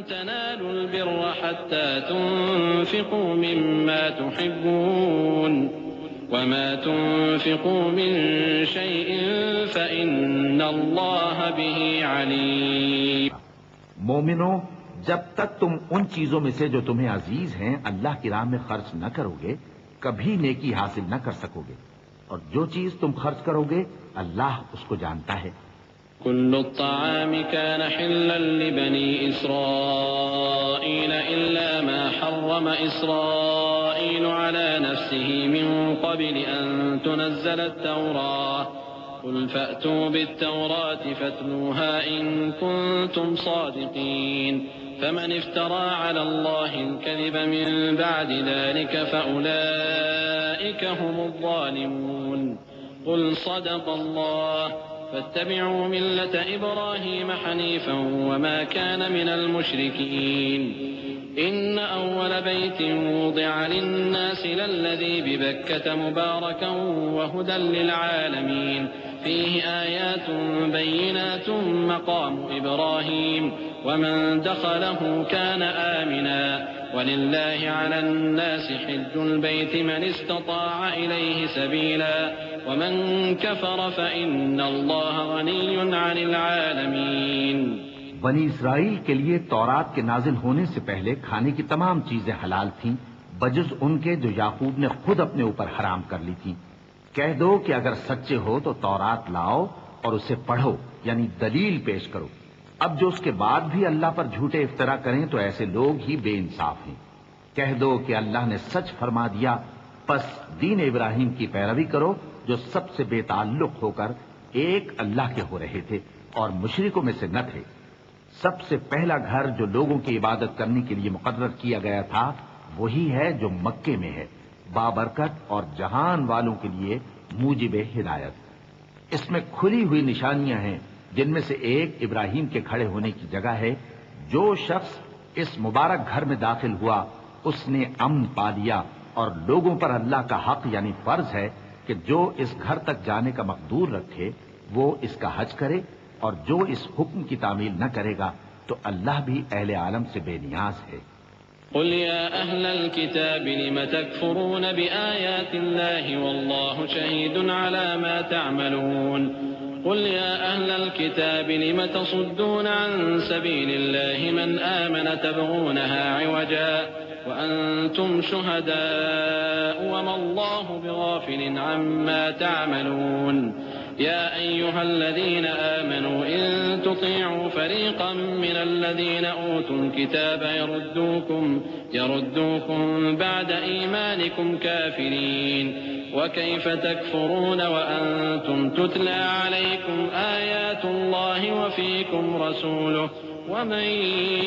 تنالوا البر حتى تنفقوا مما تحبون وما تنفقوا من شيء فإن الله به عليم. مومنو، جب تک تم ان چیزوں میں سے جو تمہیں عزیز ہیں اللہ کی راہ میں خرچ نہ کرو گے کبھی نیکی حاصل نہ کر سکو گے، اور جو چیز تم خرچ کرو گے اللہ اس کو جانتا ہے. كل الطعام كان حلا لبني إسرائيل إلا ما حرم إسرائيل على نفسه من قبل أن تنزل التوراة قل فأتوا بالتوراة فاتلوها إن كنتم صادقين فمن افترى على الله الكذب من بعد ذلك فأولئك هم الظالمون. قل صدق الله فاتبعوا ملة إبراهيم حنيفا وما كان من المشركين. إن أول بيت وضع للناس للذي ببكة مباركا وهدى للعالمين فيه آيات بينات مقام إبراهيم ومن دخله كان آمنا ولله على الناس حج البيت من استطاع إليه سبيلا ومن كفر فإن الله غني عن العالمين. بنی اسرائیل کے لیے تورات کے نازل ہونے سے پہلے کھانے کی تمام چیزیں حلال تھیں بجز ان کے جو یعقوب نے خود اپنے اوپر حرام کر لی تھی. کہہ دو کہ اگر سچے ہو تو تورات لاؤ اور اسے پڑھو، یعنی دلیل پیش کرو. اب جو اس کے بعد بھی اللہ پر جھوٹے افطرا کریں تو ایسے لوگ ہی بے انصاف ہیں. کہہ دو کہ اللہ نے سچ فرما دیا، پس دین ابراہیم کی پیروی کرو جو سب سے بے تعلق ہو کر ایک اللہ کے ہو رہے تھے اور مشرکوں میں سے نہ تھے. سب سے پہلا گھر جو لوگوں کی عبادت کرنے کے لیے مقرر کیا گیا تھا وہی ہے جو مکے میں ہے، بابرکت اور جہان والوں کے لیے موجب ہدایت. اس میں کھلی ہوئی نشانیاں ہیں جن میں سے ایک ابراہیم کے کھڑے ہونے کی جگہ ہے. جو شخص اس مبارک گھر میں داخل ہوا اس نے امن پا لیا، اور لوگوں پر اللہ کا حق یعنی فرض ہے کہ جو اس گھر تک جانے کا مقدور رکھے وہ اس کا حج کرے، اور جو اس حکم کی تعمیل نہ کرے گا تو اللہ بھی اہل عالم سے بے نیاز ہے. قل يا أهل الكتاب لم تكفرون بآيات الله والله شهيد على ما تعملون. قل يا أهل الكتاب لم تصدون عن سبيل الله من آمن تبغونها عوجا وأنتم شهداء وما الله بغافل عما تعملون. يا أيها الذين آمنوا إن تطيعوا فريقا من الذين أوتوا الكتاب يردوكم بعد إيمانكم كافرين وكيف تكفرون وأنتم تتلى عليكم آيات الله وفيكم رسوله ومن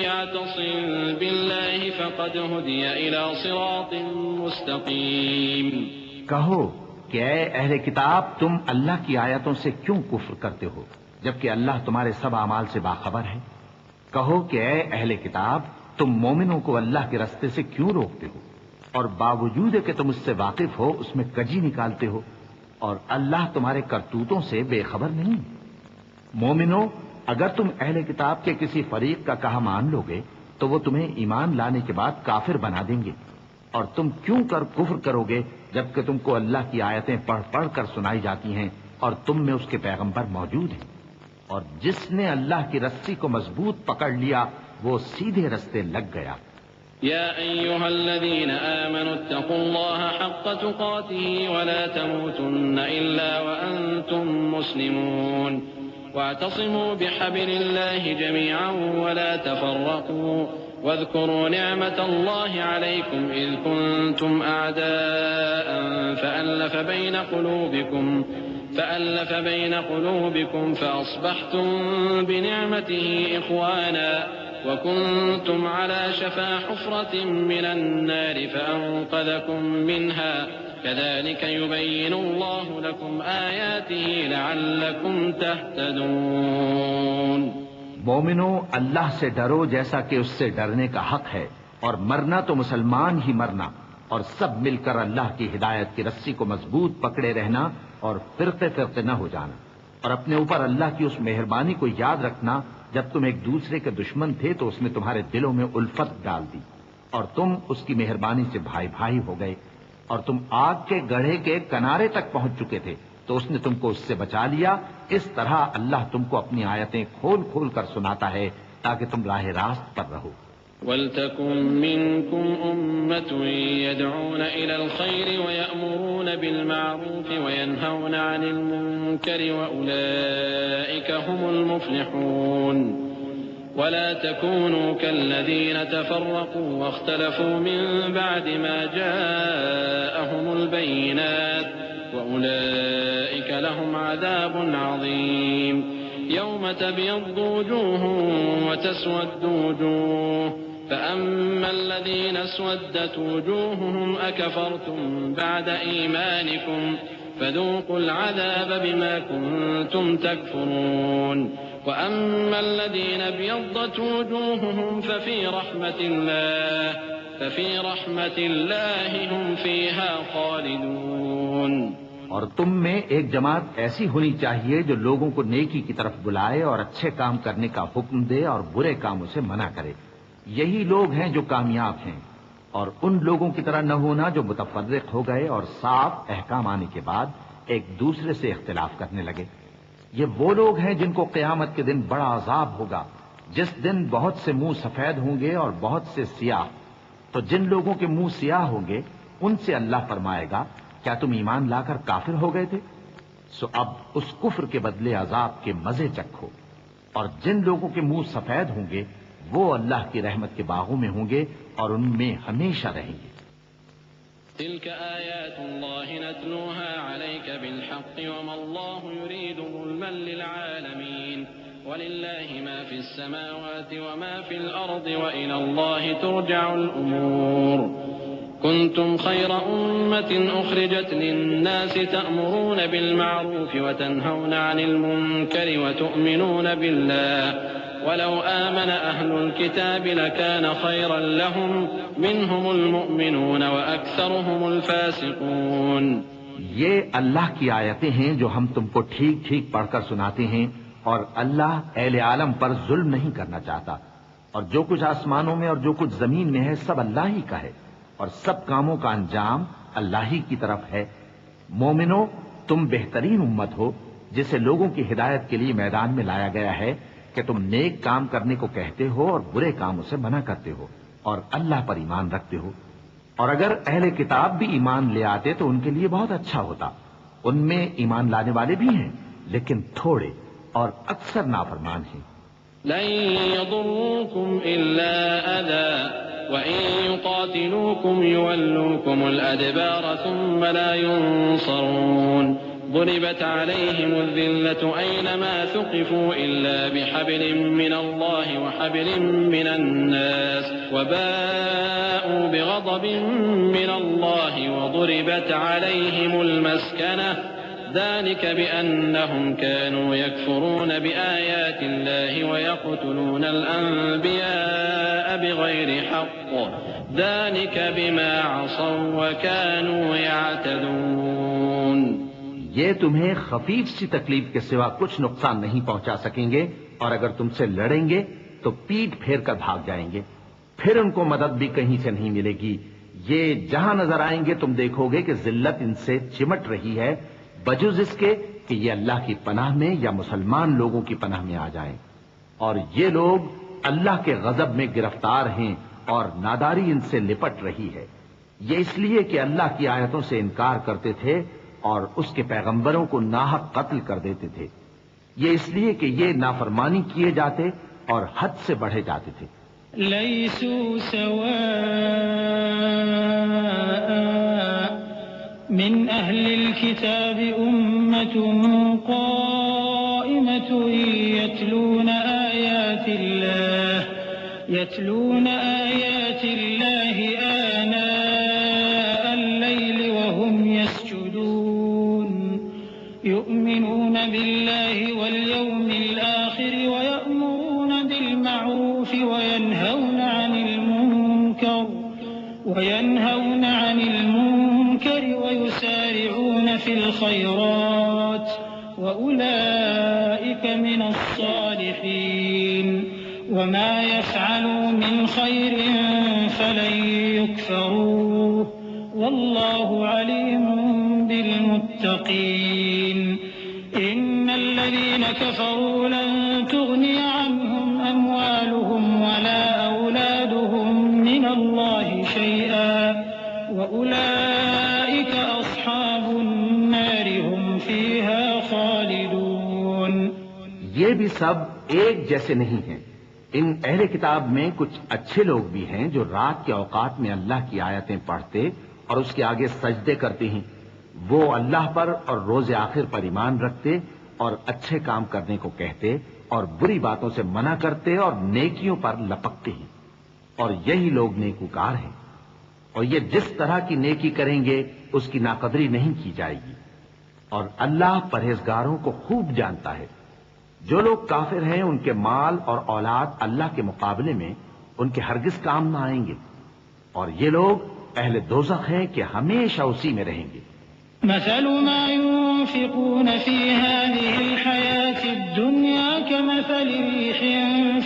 يعتصم بالله فقد هدي إلى صراط مستقيم. کہو کہ اے اہل کتاب تم اللہ کی آیتوں سے کیوں کفر کرتے ہو جبکہ اللہ تمہارے سب اعمال سے باخبر ہے. کہو کہ اے اہل کتاب تم مومنوں کو اللہ کے راستے سے کیوں روکتے ہو اور باوجود کہ تم اس سے واقف ہو اس میں کجی نکالتے ہو، اور اللہ تمہارے کرتوتوں سے بے خبر نہیں. مومنو، اگر تم اہل کتاب کے کسی فریق کا کہا مان لو گے تو وہ تمہیں ایمان لانے کے بعد کافر بنا دیں گے، اور تم کیوں کر کفر کرو گے جبکہ تم کو اللہ کی آیتیں پڑھ پڑھ کر سنائی جاتی ہیں اور تم میں اس کے پیغمبر موجود ہیں. اور جس نے اللہ کی رسی کو مضبوط پکڑ لیا وہ سیدھے رستے لگ گیا. يا أيها الذين آمنوا اتقوا الله حق تقاته ولا تموتن إلا وأنتم مسلمون واعتصموا بحبل الله جميعا ولا تفرقوا واذكروا نعمة الله عليكم إذ كنتم أعداء فألف بين قلوبكم فأصبحتم بنعمته إخوانا وكنتم على شفا حفرة من النار فأنقذكم منها كذلك يبين الله لكم آياته لعلكم تهتدون. مومنو، اللہ سے ڈرو جیسا کہ اس سے ڈرنے کا حق ہے، اور مرنا تو مسلمان ہی مرنا، اور سب مل کر اللہ کی ہدایت کی رسی کو مضبوط پکڑے رہنا اور فرقے فرقے نہ ہو جانا، اور اپنے اوپر اللہ کی اس مہربانی کو یاد رکھنا جب تم ایک دوسرے کے دشمن تھے تو اس نے تمہارے دلوں میں الفت ڈال دی اور تم اس کی مہربانی سے بھائی بھائی ہو گئے، اور تم آگ کے گڑھے کے کنارے تک پہنچ چکے تھے تو اس نے تم کو اس سے بچا لیا۔ اس طرح اللہ تم کو اپنی آیتیں کھول کھول کر سناتا ہے تاکہ تم راہ راست پر رہو۔ وَلْتَكُن مِّنكُمْ أُمَّةٌ يَدْعُونَ إِلَى الْخَيْرِ وَيَأْمُرُونَ بِالْمَعْرُوفِ وَيَنْهَوْنَ عَنِ الْمُنكَرِ وَأُولَٰئِكَ هُمُ الْمُفْلِحُونَ ولا تكونوا كالذين تفرقوا واختلفوا من بعد ما جاءهم البينات وأولئك لهم عذاب عظيم يوم تبيض وجوه وتسود وجوه فأما الذين اسودت وجوههم أكفرتم بعد إيمانكم فذوقوا العذاب بما كنتم تكفرون وأما الذين ابيضت وجوههم ففي رحمة الله هم فيها خالدون۔ اور تم میں ایک جماعت ایسی ہونی چاہیے جو لوگوں کو نیکی کی طرف بلائے اور اچھے کام کرنے کا حکم دے اور برے کاموں سے منع کرے۔ یہی لوگ ہیں جو کامیاب ہیں، اور ان لوگوں کی طرح نہ ہونا جو متفرق ہو گئے اور صاف احکام آنے کے بعد ایک دوسرے سے اختلاف کرنے لگے۔ یہ وہ لوگ ہیں جن کو قیامت کے دن بڑا عذاب ہوگا، جس دن بہت سے منہ سفید ہوں گے اور بہت سے سیاہ۔ تو جن لوگوں کے منہ سیاہ ہوں گے ان سے اللہ فرمائے گا، کیا تم ایمان لا کر کافر ہو گئے تھے؟ سو اب اس کفر کے بدلے عذاب کے مزے چکھو۔ اور جن لوگوں کے منہ سفید ہوں گے وہ اللہ کی رحمت کے باغوں میں ہوں گے اور ان میں ہمیشہ رہیں گے۔ تلك آيات الله نتلوها عليك بالحق وما الله يريد ظلما للعالمين ولله ما في السماوات وما في الأرض وإلى الله ترجع الأمور كنتم خير أمة أخرجت للناس تأمرون بالمعروف وتنهون عن المنكر وتؤمنون بالله ولو آمن أهل الكتاب لكان خيرا لهم منهم المؤمنون وأكثرهم الفاسقون۔ یہ اللہ کی آیتیں ہیں جو ہم تم کو ٹھیک ٹھیک پڑھ کر سناتے ہیں، اور اللہ اہل عالم پر ظلم نہیں کرنا چاہتا، اور جو کچھ آسمانوں میں اور جو کچھ زمین میں ہے سب اللہ ہی کا ہے، اور سب کاموں کا انجام اللہ ہی کی طرف ہے۔ مومنو، تم بہترین امت ہو جسے لوگوں کی ہدایت کے لیے میدان میں لایا گیا ہے کہ تم نیک کام کرنے کو کہتے ہو اور برے کاموں سے منع کرتے ہو اور اللہ پر ایمان رکھتے ہو۔ اور اگر اہل کتاب بھی ایمان لے آتے تو ان کے لیے بہت اچھا ہوتا۔ ان میں ایمان لانے والے بھی ہیں لیکن تھوڑے اور اکثر نافرمان ہیں۔ لن يضروكم إلا أذى وإن يقاتلوكم يولوكم الأدبار ثم لا ينصرون ضربت عليهم الذلة أينما ثقفوا إلا بحبل من الله وحبل من الناس وباءوا بغضب من الله وضربت عليهم المسكنة ذلك بأنهم كانوا يكفرون بآيات الله ويقتلون الأنبياء بغير حق ذلك بما عصوا وكانوا يعتدون۔ یہ تمہیں خفیف سی تکلیف کے سوا کچھ نقصان نہیں پہنچا سکیں گے، اور اگر تم سے لڑیں گے تو پیٹ پھیر کر بھاگ جائیں گے، پھر ان کو مدد بھی کہیں سے نہیں ملے گی۔ یہ جہاں نظر آئیں گے تم دیکھو گے کہ ذلت ان سے چمٹ رہی ہے، بجز اس کے کہ یہ اللہ کی پناہ میں یا مسلمان لوگوں کی پناہ میں آ جائیں۔ اور یہ لوگ اللہ کے غضب میں گرفتار ہیں اور ناداری ان سے لپٹ رہی ہے۔ یہ اس لیے کہ اللہ کی آیتوں سے انکار کرتے تھے اور اس کے پیغمبروں کو ناحق قتل کر دیتے تھے۔ یہ اس لیے کہ یہ نافرمانی کیے جاتے اور حد سے بڑھے جاتے تھے۔ لیسوا سواء من اہل الكتاب امة قائمة يتلون آيات الله آناء الليل وهم يسجدون يؤمنون بالله واليوم الآخر ويأمرون بالمعروف وينهون عن المنكر ويسارعون في الخيرات وأولئك من الصالحين۔ وما يفعلوا من خير فلن يكفروه والله عليم بالمتقين إن الذين كفروا لن تغني عنهم أموالهم ولا أولادهم من الله شيئا وأولئك أصحاب النار هم فيها خالدون. یہ بھی سب ایک جیسے نہیں ہیں. ان اہل کتاب میں کچھ اچھے لوگ بھی ہیں جو رات کے اوقات میں اللہ کی آیتیں پڑھتے اور اس کے آگے سجدے کرتے ہیں. وہ اللہ پر اور روز آخر پر ایمان رکھتے اور اچھے کام کرنے کو کہتے اور بری باتوں سے منع کرتے اور نیکیوں پر لپکتے ہیں. اور یہی لوگ نیکوکار ہیں. اور یہ جس طرح کی نیکی کریں گے اس کی ناقدری نہیں کی جائے گی. اور اللہ پرہیزگاروں کو خوب جانتا ہے. جو لوگ کافر ہیں ان کے مال اور اولاد اللہ کے مقابلے میں ان کے ہرگز کام نہ آئیں گے. اور یہ لوگ اہل دوزخ ہیں کہ ہمیشہ اسی میں رہیں گے. مثل ما ينفقون في هذه الحياة الدنيا كمثل ريح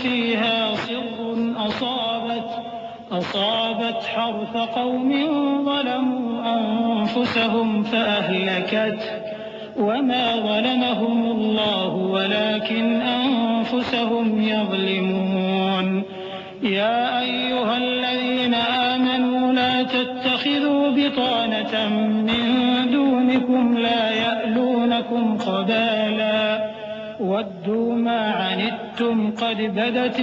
فيها صر أصابت حرث قوم ظلموا أنفسهم فأهلكته وما ظلمهم الله ولكن أنفسهم يظلمون. يا أيها الذين آمنوا لا تتخذوا بطانة من دونكم لا يألونكم خبالا ودوا ما عنتم قد بدت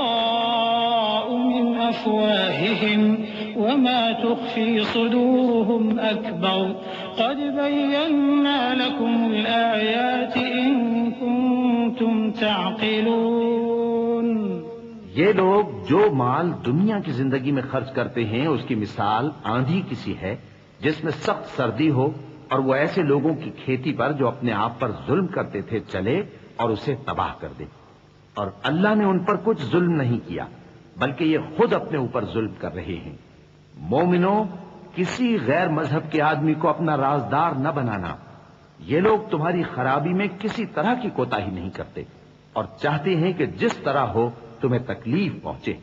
البغضاء من أفواههم وما تخفي صدورهم أكبر قد بينا لكم الآيات إن كنتم تعقلون. یہ لوگ جو مال دنیا کی زندگی میں خرچ کرتے ہیں اس کی مثال آندھی کسی ہے جس میں سخت سردی ہو اور وہ ایسے لوگوں کی کھیتی پر جو اپنے آپ پر ظلم کرتے تھے چلے اور اسے تباہ کر دے. اور اللہ نے ان پر کچھ ظلم نہیں کیا بلکہ یہ خود اپنے اوپر ظلم کر رہے ہیں. مومنوں، کسی غیر مذہب کے آدمی کو اپنا رازدار نہ بنانا. یہ لوگ تمہاری خرابی میں کسی طرح کی کوتاہی نہیں کرتے اور چاہتے ہیں کہ جس طرح ہو تمہیں تکلیف پہنچے.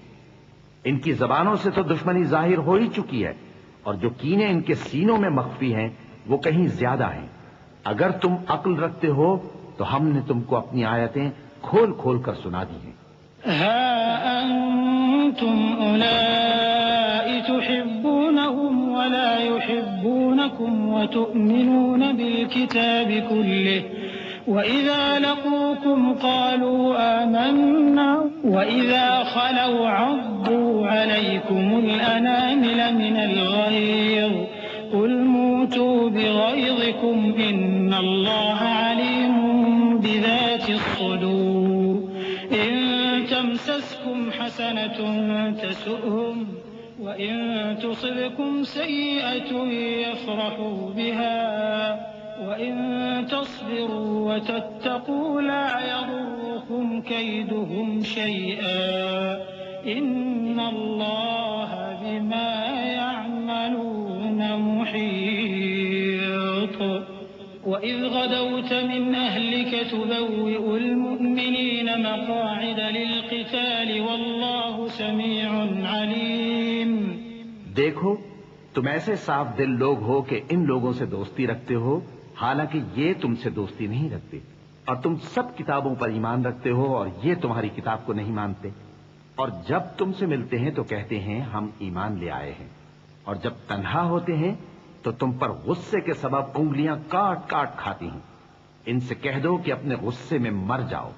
ان کی زبانوں سے تو دشمنی ظاہر ہو ہی چکی ہے اور جو کینے ان کے سینوں میں مخفی ہیں وہ کہیں زیادہ ہیں. اگر تم عقل رکھتے ہو تو ہم نے تم کو اپنی آیتیں کھول کھول کر سنا دی ہیں. ها أنتم أولئك تحبونهم ولا يحبونكم وتؤمنون بالكتاب كله وإذا لقوكم قالوا آمنا وإذا خلوا عضوا عليكم الأنامل من الغيظ قل موتوا بغيظكم إن الله عليم بذات الصدور إن تمسسكم حسنة تسؤهم وإن تصبكم سيئة يفرحوا بها وإن تصبروا وتتقوا لا يضركم كيدهم شيئا إن الله بما يعملون محيط. وإذ غدوت من أهلك تبوئ المؤمنين مقاعد للقتال والله سميع عليم. دیکھو تم ایسے صاف دل لوگ ہو کہ ان لوگوں سے دوستی رکھتے ہو حالانکہ یہ تم سے دوستی نہیں رکھتے اور تم سب کتابوں پر ایمان رکھتے ہو اور یہ تمہاری کتاب کو نہیں مانتے. اور جب تم سے ملتے ہیں تو کہتے ہیں ہم ایمان لے آئے ہیں اور جب تنہا ہوتے ہیں تو تم پر غصے کے سبب انگلیاں کاٹ کاٹ کھاتی ہیں. ان سے کہہ دو کہ اپنے غصے میں مر جاؤ.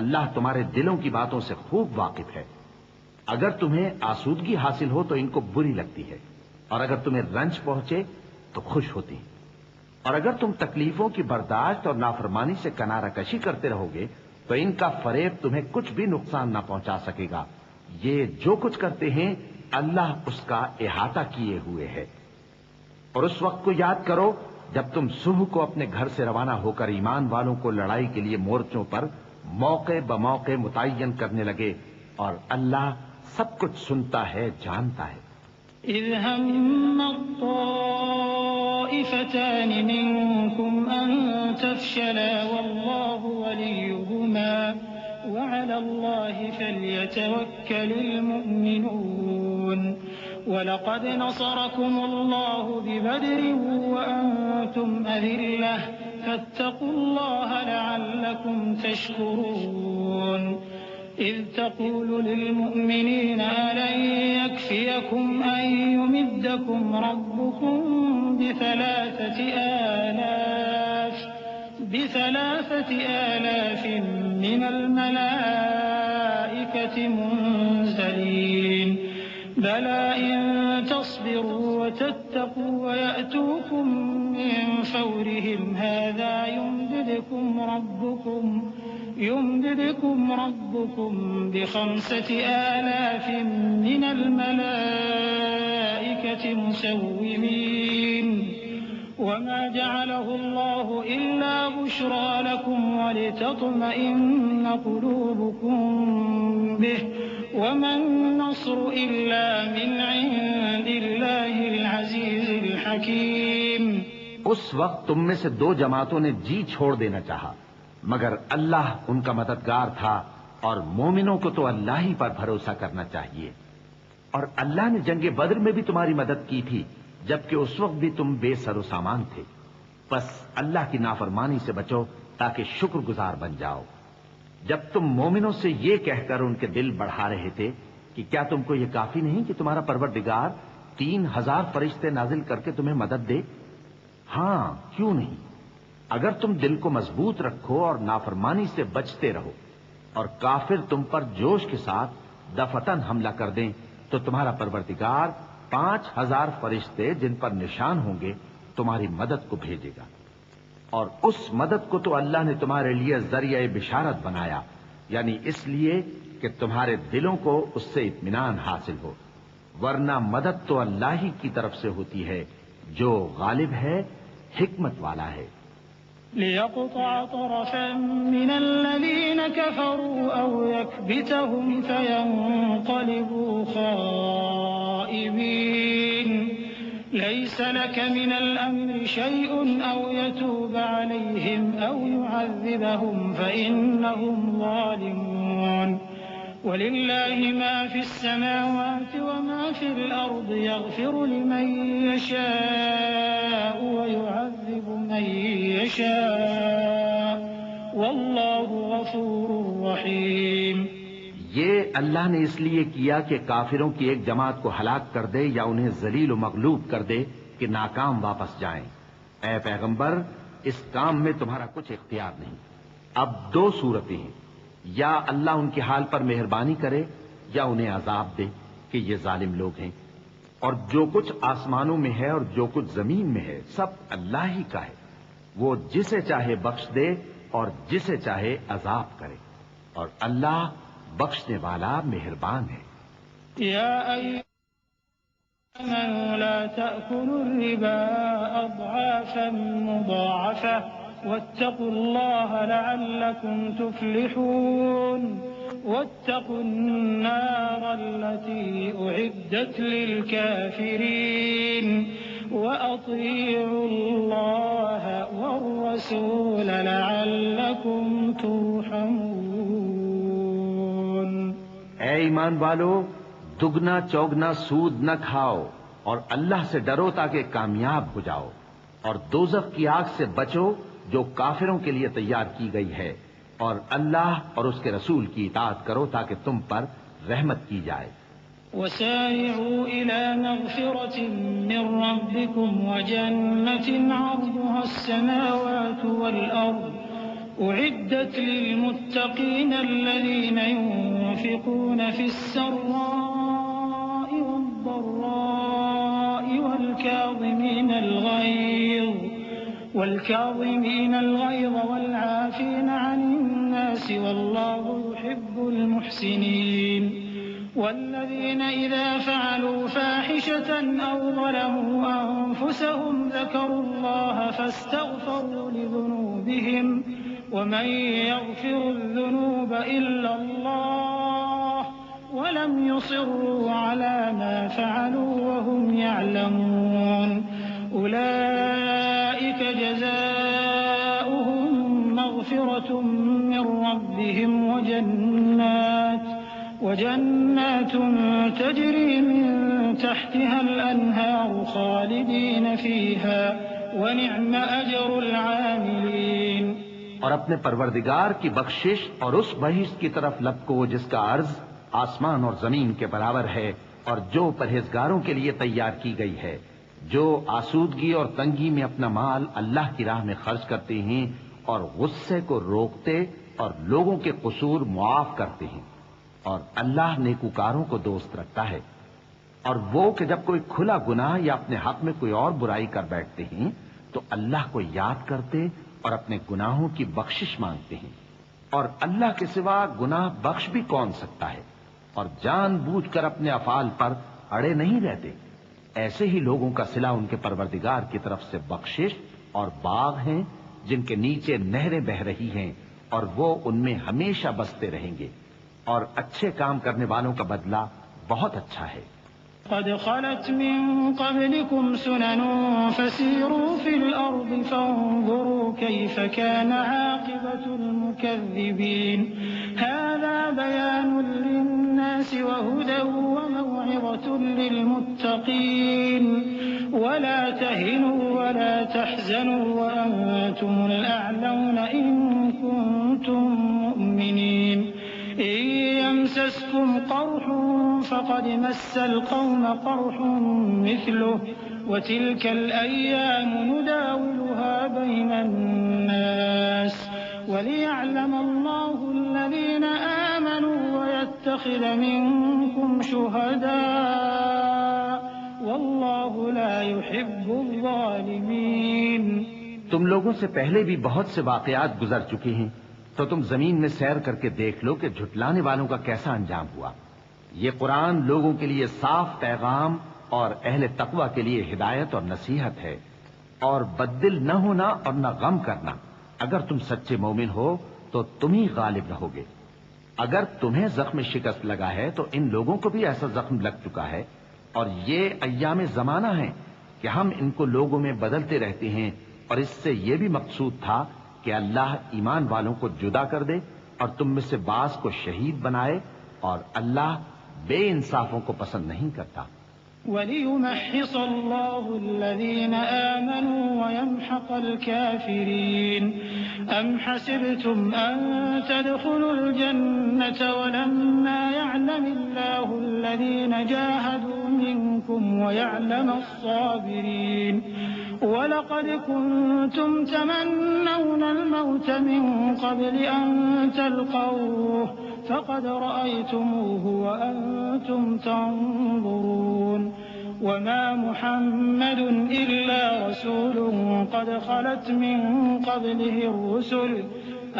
اللہ تمہارے دلوں کی باتوں سے خوب واقف ہے. اگر تمہیں آسودگی حاصل ہو تو ان کو بری لگتی ہے اور اگر تمہیں رنج پہنچے تو خوش ہوتی ہیں. اور اگر تم تکلیفوں کی برداشت اور نافرمانی سے کنارہ کشی کرتے رہو گے تو ان کا فریب تمہیں کچھ بھی نقصان نہ پہنچا سکے گا. یہ جو کچھ کرتے ہیں اللہ اس کا احاطہ کیے ہوئے ہے. اور اس وقت کو یاد کرو جب تم صبح کو اپنے گھر سے روانہ ہو کر ایمان والوں کو لڑائی کے لیے مورچوں پر موقع بموقع متعین کرنے لگے اور اللہ سب کچھ سنتا ہے جانتا ہے. إذ هم الطائفتان منكم أن تفشلا والله وليهما وعلى الله فليتوكل المؤمنون ولقد نصركم الله ببدر وأنتم أذلة فاتقوا الله لعلكم تشكرون إذ تقول للمؤمنين ألن يكفيكم أن يمدكم ربكم بثلاثة آلاف من الملائكة منزلين بلى إن تصبروا وتتقوا ويأتوكم من فورهم هذا يمددكم ربكم ب5,000 من الملائكة مسومين وما جعله الله إلا بشرى لكم ولتطمئن قلوبكم به وما النصر إلا من عند الله العزيز الحكيم. اس وقت تم میں سے 2 جماعتوں نے جی چھوڑ دینا چاہا، مگر اللہ ان کا مددگار تھا، اور مومنوں کو تو اللہ ہی پر بھروسہ کرنا چاہیے. اور اللہ نے جنگ بدر میں بھی تمہاری مدد کی تھی، جبکہ اس وقت بھی تم بے سر و سامان تھے. بس اللہ کی نافرمانی سے بچو تاکہ شکر گزار بن جاؤ. جب تم مومنوں سے یہ کہہ کر ان کے دل بڑھا رہے تھے کہ کیا تم کو یہ کافی نہیں کہ تمہارا پروردگار 3,000 فرشتے نازل کر کے تمہیں مدد دے؟ ہاں، کیوں نہیں. اگر تم دل کو مضبوط رکھو اور نافرمانی سے بچتے رہو اور کافر تم پر جوش کے ساتھ دفتن حملہ کر دیں تو تمہارا پروردگار 5,000 فرشتے جن پر نشان ہوں گے تمہاری مدد کو بھیجے گا. اور اس مدد کو تو اللہ نے تمہارے لیے ذریعہ بشارت بنایا، یعنی اس لیے کہ تمہارے دلوں کو اس سے اطمینان حاصل ہو، ورنہ مدد تو اللہ ہی کی طرف سے ہوتی ہے جو غالب ہے، حکمت والا ہے. ليقطع طرفا من الذين كفروا أو يكبتهم فينقلبوا خائبين ليس لك من الأمر شيء أو يتوب عليهم أو يعذبهم فإنهم ظالمون ولله ما في السماوات وما في الأرض يغفر لمن يشاء ويعذب من يشاء والله غفور رحيم. یہ اللہ نے اس لیے کیا کہ کافروں کی ایک جماعت کو ہلاک کر دے یا انہیں ذلیل و مغلوب کر دے کہ ناکام واپس جائیں. اے پیغمبر، اس کام میں تمہارا کچھ اختیار نہیں. اب 2 صورتیں ہیں، یا اللہ ان کے حال پر مہربانی کرے یا انہیں عذاب دے کہ یہ ظالم لوگ ہیں. اور جو کچھ آسمانوں میں ہے اور جو کچھ زمین میں ہے سب اللہ ہی کا ہے. وہ جسے چاہے بخش دے اور جسے چاہے عذاب کرے، اور اللہ بخشنے والا مہربان ہے. یا آمنوا لا تأكلوا الربا أضعافا مضاعفة واتقوا الله لعلكم تفلحون واتقوا النار التي أعدت للكافرين وأطيعوا الله والرسول لعلكم ترحمون. اے ایمان والو، دگنا چوگنا سود نہ کھاؤ اور اللہ سے ڈرو تاکہ کامیاب ہو جاؤ، اور دوزخ کی آگ سے بچو جو کافروں کے لیے تیار کی گئی ہے، اور اللہ اور اس کے رسول کی اطاعت کرو تاکہ تم پر رحمت کی جائے. وسارعوا إلى مغفرة من ربكم وجنة عرضها السماوات والأرض أعدت للمتقين الذين ينفقون في السراء والضراء والكاظمين الغيظ والعافين عن الناس والله يحب المحسنين. والذين إذا فعلوا فاحشة أو ظلموا أنفسهم ذكروا الله فاستغفروا لذنوبهم ومن يغفر الذنوب إلا الله ولم يصروا على ما فعلوا وهم يعلمون. أولئك جزاؤهم مغفرة من ربهم وجنات تجري من تحتها الأنهار خالدين فيها وَنِعْمَ أَجْرُ الْعَامِلِينَ۔ اور اپنے پروردگار کی بخشش اور اس بہشت کی طرف لپکو جس کا عرض آسمان اور زمین کے برابر ہے، اور جو پرہیزگاروں کے لیے تیار کی گئی ہے، جو آسودگی اور تنگی میں اپنا مال اللہ کی راہ میں خرچ کرتے ہیں اور غصے کو روکتے اور لوگوں کے قصور معاف کرتے ہیں، اور اللہ نیکوکاروں کو دوست رکھتا ہے۔ اور وہ کہ جب کوئی کھلا گناہ یا اپنے حق میں کوئی اور برائی کر بیٹھتے ہیں تو اللہ کو یاد کرتے اور اپنے گناہوں کی بخشش مانگتے ہیں، اور اللہ کے سوا گناہ بخش بھی کون سکتا ہے، اور جان بوجھ کر اپنے افعال پر اڑے نہیں رہتے۔ ایسے ہی لوگوں کا صلہ ان کے پروردگار کی طرف سے بخشش اور باغ ہیں جن کے نیچے نہریں بہ رہی ہیں، اور وہ ان میں ہمیشہ بستے رہیں گے، اور اچھے کام کرنے والوں کا بدلہ بہت اچھا ہے۔ قد خلت من قبلكم سنن فسيروا في الأرض فانظروا كيف كان عاقبة المكذبين هذا بيان للناس وهدى وموعظة للمتقين ولا تهنوا ولا تحزنوا وأنتم الأعلون إن كنتم مؤمنين إن يمسسكم قرح فقد مس القوم قرح مثله وتلك الأيام نداولها بين الناس وليعلم الله الذين آمنوا ويتخذ منكم شهداء والله لا يحب الظالمين۔ تم لوگوں سے پہلے بھی بہت سے واقعات گزر چکے ہیں، تو تم زمین میں سیر کر کے دیکھ لو کہ جھٹلانے والوں کا کیسا انجام ہوا۔ یہ قرآن لوگوں کے لیے صاف پیغام اور اہل تقوی کے لیے ہدایت اور نصیحت ہے، اور بددل نہ ہونا اور نہ غم کرنا۔ اگر تم سچے مومن ہو تو تم ہی غالب رہو گے۔ اگر تمہیں زخم شکست لگا ہے تو ان لوگوں کو بھی ایسا زخم لگ چکا ہے، اور یہ ایام زمانہ ہیں کہ ہم ان کو لوگوں میں بدلتے رہتے ہیں، اور اس سے یہ بھی مقصود تھا کہ اللہ ایمان والوں کو جدا کر دے اور تم میں سے بعض کو شہید بنائے، اور اللہ بے انصافوں کو پسند نہیں کرتا۔ وَلِيُمَحِّصَ اللَّهُ الَّذِينَ آمَنُوا وَيَمْحَقَ الْكَافِرِينَ أَمْ حَسِبْتُمْ أَن تَدْخُلُوا الْجَنَّةَ وَلَمَّا يَعْلَمِ اللَّهُ الَّذِينَ جَاهَدُوا مِنكُمْ وَيَعْلَمَ الصَّابِرِينَ وَلَقَدْ كُنتُمْ تَمَنَّوْنَ الْمَوْتَ مِن قَبْلِ أَن تَلْقَوْهُ فقد رأيتموه وأنتم تنظرون وما محمد إلا رسول قد خلت من قبله الرسل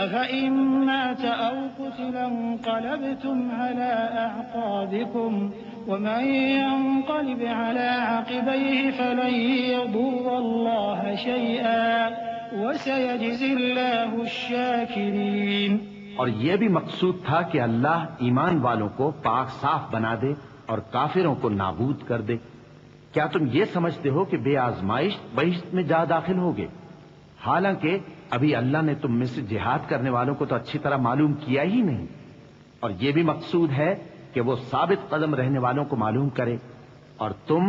أفإن مات أو قتل انقلبتم على أعقابكم ومن ينقلب على عقبيه فلن يضر الله شيئا وسيجزي الله الشاكرين۔ اور یہ بھی مقصود تھا کہ اللہ ایمان والوں کو پاک صاف بنا دے اور کافروں کو نابود کر دے۔ کیا تم یہ سمجھتے ہو کہ بے آزمائش بہشت میں جا داخل ہوگے؟ حالانکہ ابھی اللہ نے تم میں سے جہاد کرنے والوں کو تو اچھی طرح معلوم کیا ہی نہیں۔ اور یہ بھی مقصود ہے کہ وہ ثابت قدم رہنے والوں کو معلوم کرے، اور تم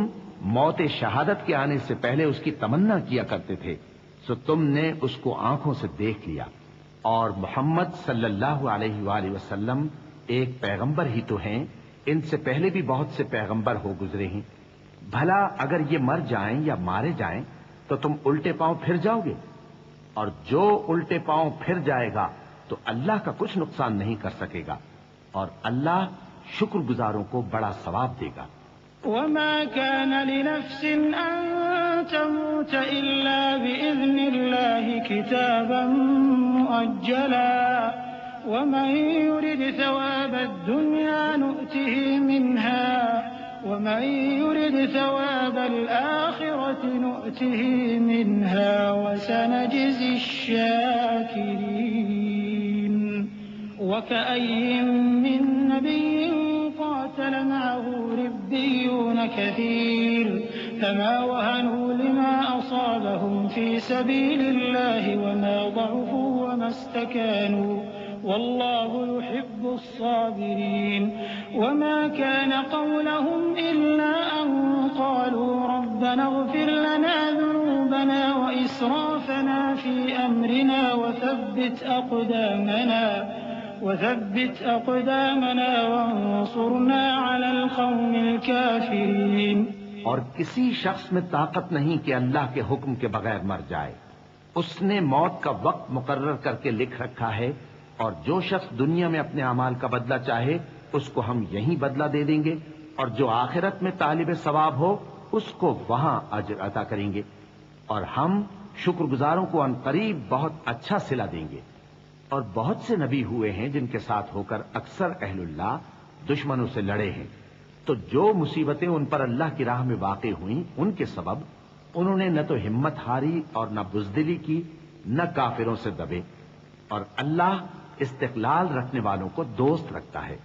موت شہادت کے آنے سے پہلے اس کی تمنا کیا کرتے تھے، سو تم نے اس کو آنکھوں سے دیکھ لیا۔ اور محمد صلی اللہ علیہ وآلہ وسلم ایک پیغمبر ہی تو ہیں، ان سے پہلے بھی بہت سے پیغمبر ہو گزرے ہیں۔ بھلا اگر یہ مر جائیں یا مارے جائیں تو تم الٹے پاؤں پھر جاؤ گے؟ اور جو الٹے پاؤں پھر جائے گا تو اللہ کا کچھ نقصان نہیں کر سکے گا، اور اللہ شکر گزاروں کو بڑا ثواب دے گا۔ وما كان لنفس أن تموت إلا بإذن الله كتابا مؤجلا ومن يرد ثواب الدنيا نؤته منها ومن يرد ثواب الآخرة نؤته منها وسنجزي الشاكرين وكأي من نبي قاتل معه ربيون كثير فما وهنوا لما أصابهم في سبيل الله وما ضعفوا وما استكانوا والله يحب الصابرين وما كان قولهم إلا أن قالوا ربنا اغفر لنا ذنوبنا وإسرافنا في أمرنا وثبت أقدامنا وانصرنا على القوم الكافرين. اور کسی شخص میں طاقت نہیں کہ اللہ کے حکم کے بغیر مر جائے. اس نے موت کا وقت مقرر کر کے لکھ رکھا ہے، اور جو شخص دنیا میں اپنے اعمال کا بدلہ چاہے اس کو ہم یہیں بدلہ دے دیں گے، اور جو آخرت میں طالب ثواب ہو اس کو وہاں اجر عطا کریں گے، اور ہم شکر گزاروں کو عنقریب بہت اچھا صلہ دیں گے. اور بہت سے نبی ہوئے ہیں جن کے ساتھ ہو کر اکثر اہل اللہ دشمنوں سے لڑے ہیں، تو جو مصیبتیں ان پر اللہ کی راہ میں واقع ہوئیں ان کے سبب انہوں نے نہ تو ہمت ہاری اور نہ بزدلی کی، نہ کافروں سے دبے. اور اللہ استقلال رکھنے والوں کو دوست رکھتا ہے.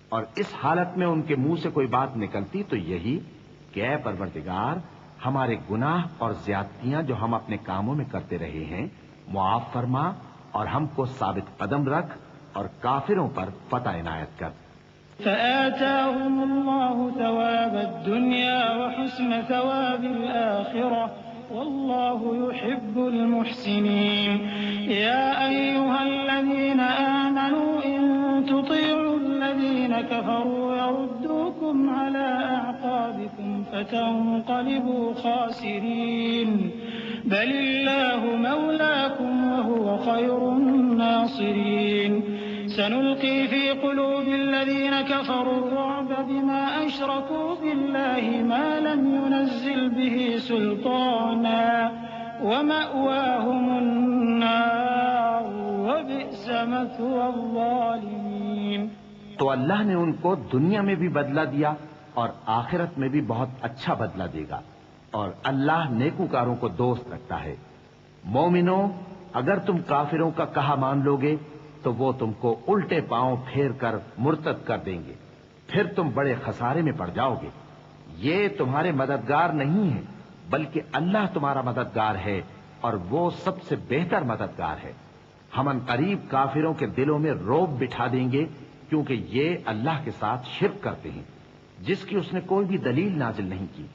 اور اس حالت میں ان کے منہ سے کوئی بات نکلتی تو یہی کہ اے پروردگار، ہمارے گناہ اور زیادتیاں جو ہم اپنے کاموں میں کرتے رہے ہیں معاف فرما، اور ہم کو ثابت قدم رکھ اور کافروں پر فتح عنایت کر. فآتاهم الله ثواب الدنيا وحسن ثواب الآخرة والله يحب المحسنين. يا أيها الذين آمنوا إن تطيعوا الذين كفروا يردوكم على أعقابكم فتنقلبوا خاسرين. بل الله مولاكم وهو خير الناصرين. سنلقي في قلوب الذين كفروا الرعب بما أشركوا بالله ما لم ينزل به سلطانا ومأواهم النار وبئس مثوى الظالمين. تو اللہ نے ان کو دنیا میں بھی بدلہ دیا اور آخرت میں بھی بہت اچھا بدلہ دے گا، اور اللہ نیکوکاروں کو دوست رکھتا ہے. مومنو، اگر تم کافروں کا کہا مان لوگے تو وہ تم کو الٹے پاؤں پھیر کر مرتد کر دیں گے، پھر تم بڑے خسارے میں پڑ جاؤ گے. یہ تمہارے مددگار نہیں ہے بلکہ اللہ تمہارا مددگار ہے، اور وہ سب سے بہتر مددگار ہے. ہم عنقریب کافروں کے دلوں میں رعب بٹھا دیں گے، کیونکہ یہ اللہ کے ساتھ شرک کرتے ہیں جس کی اس نے کوئی بھی دلیل نازل نہیں کی،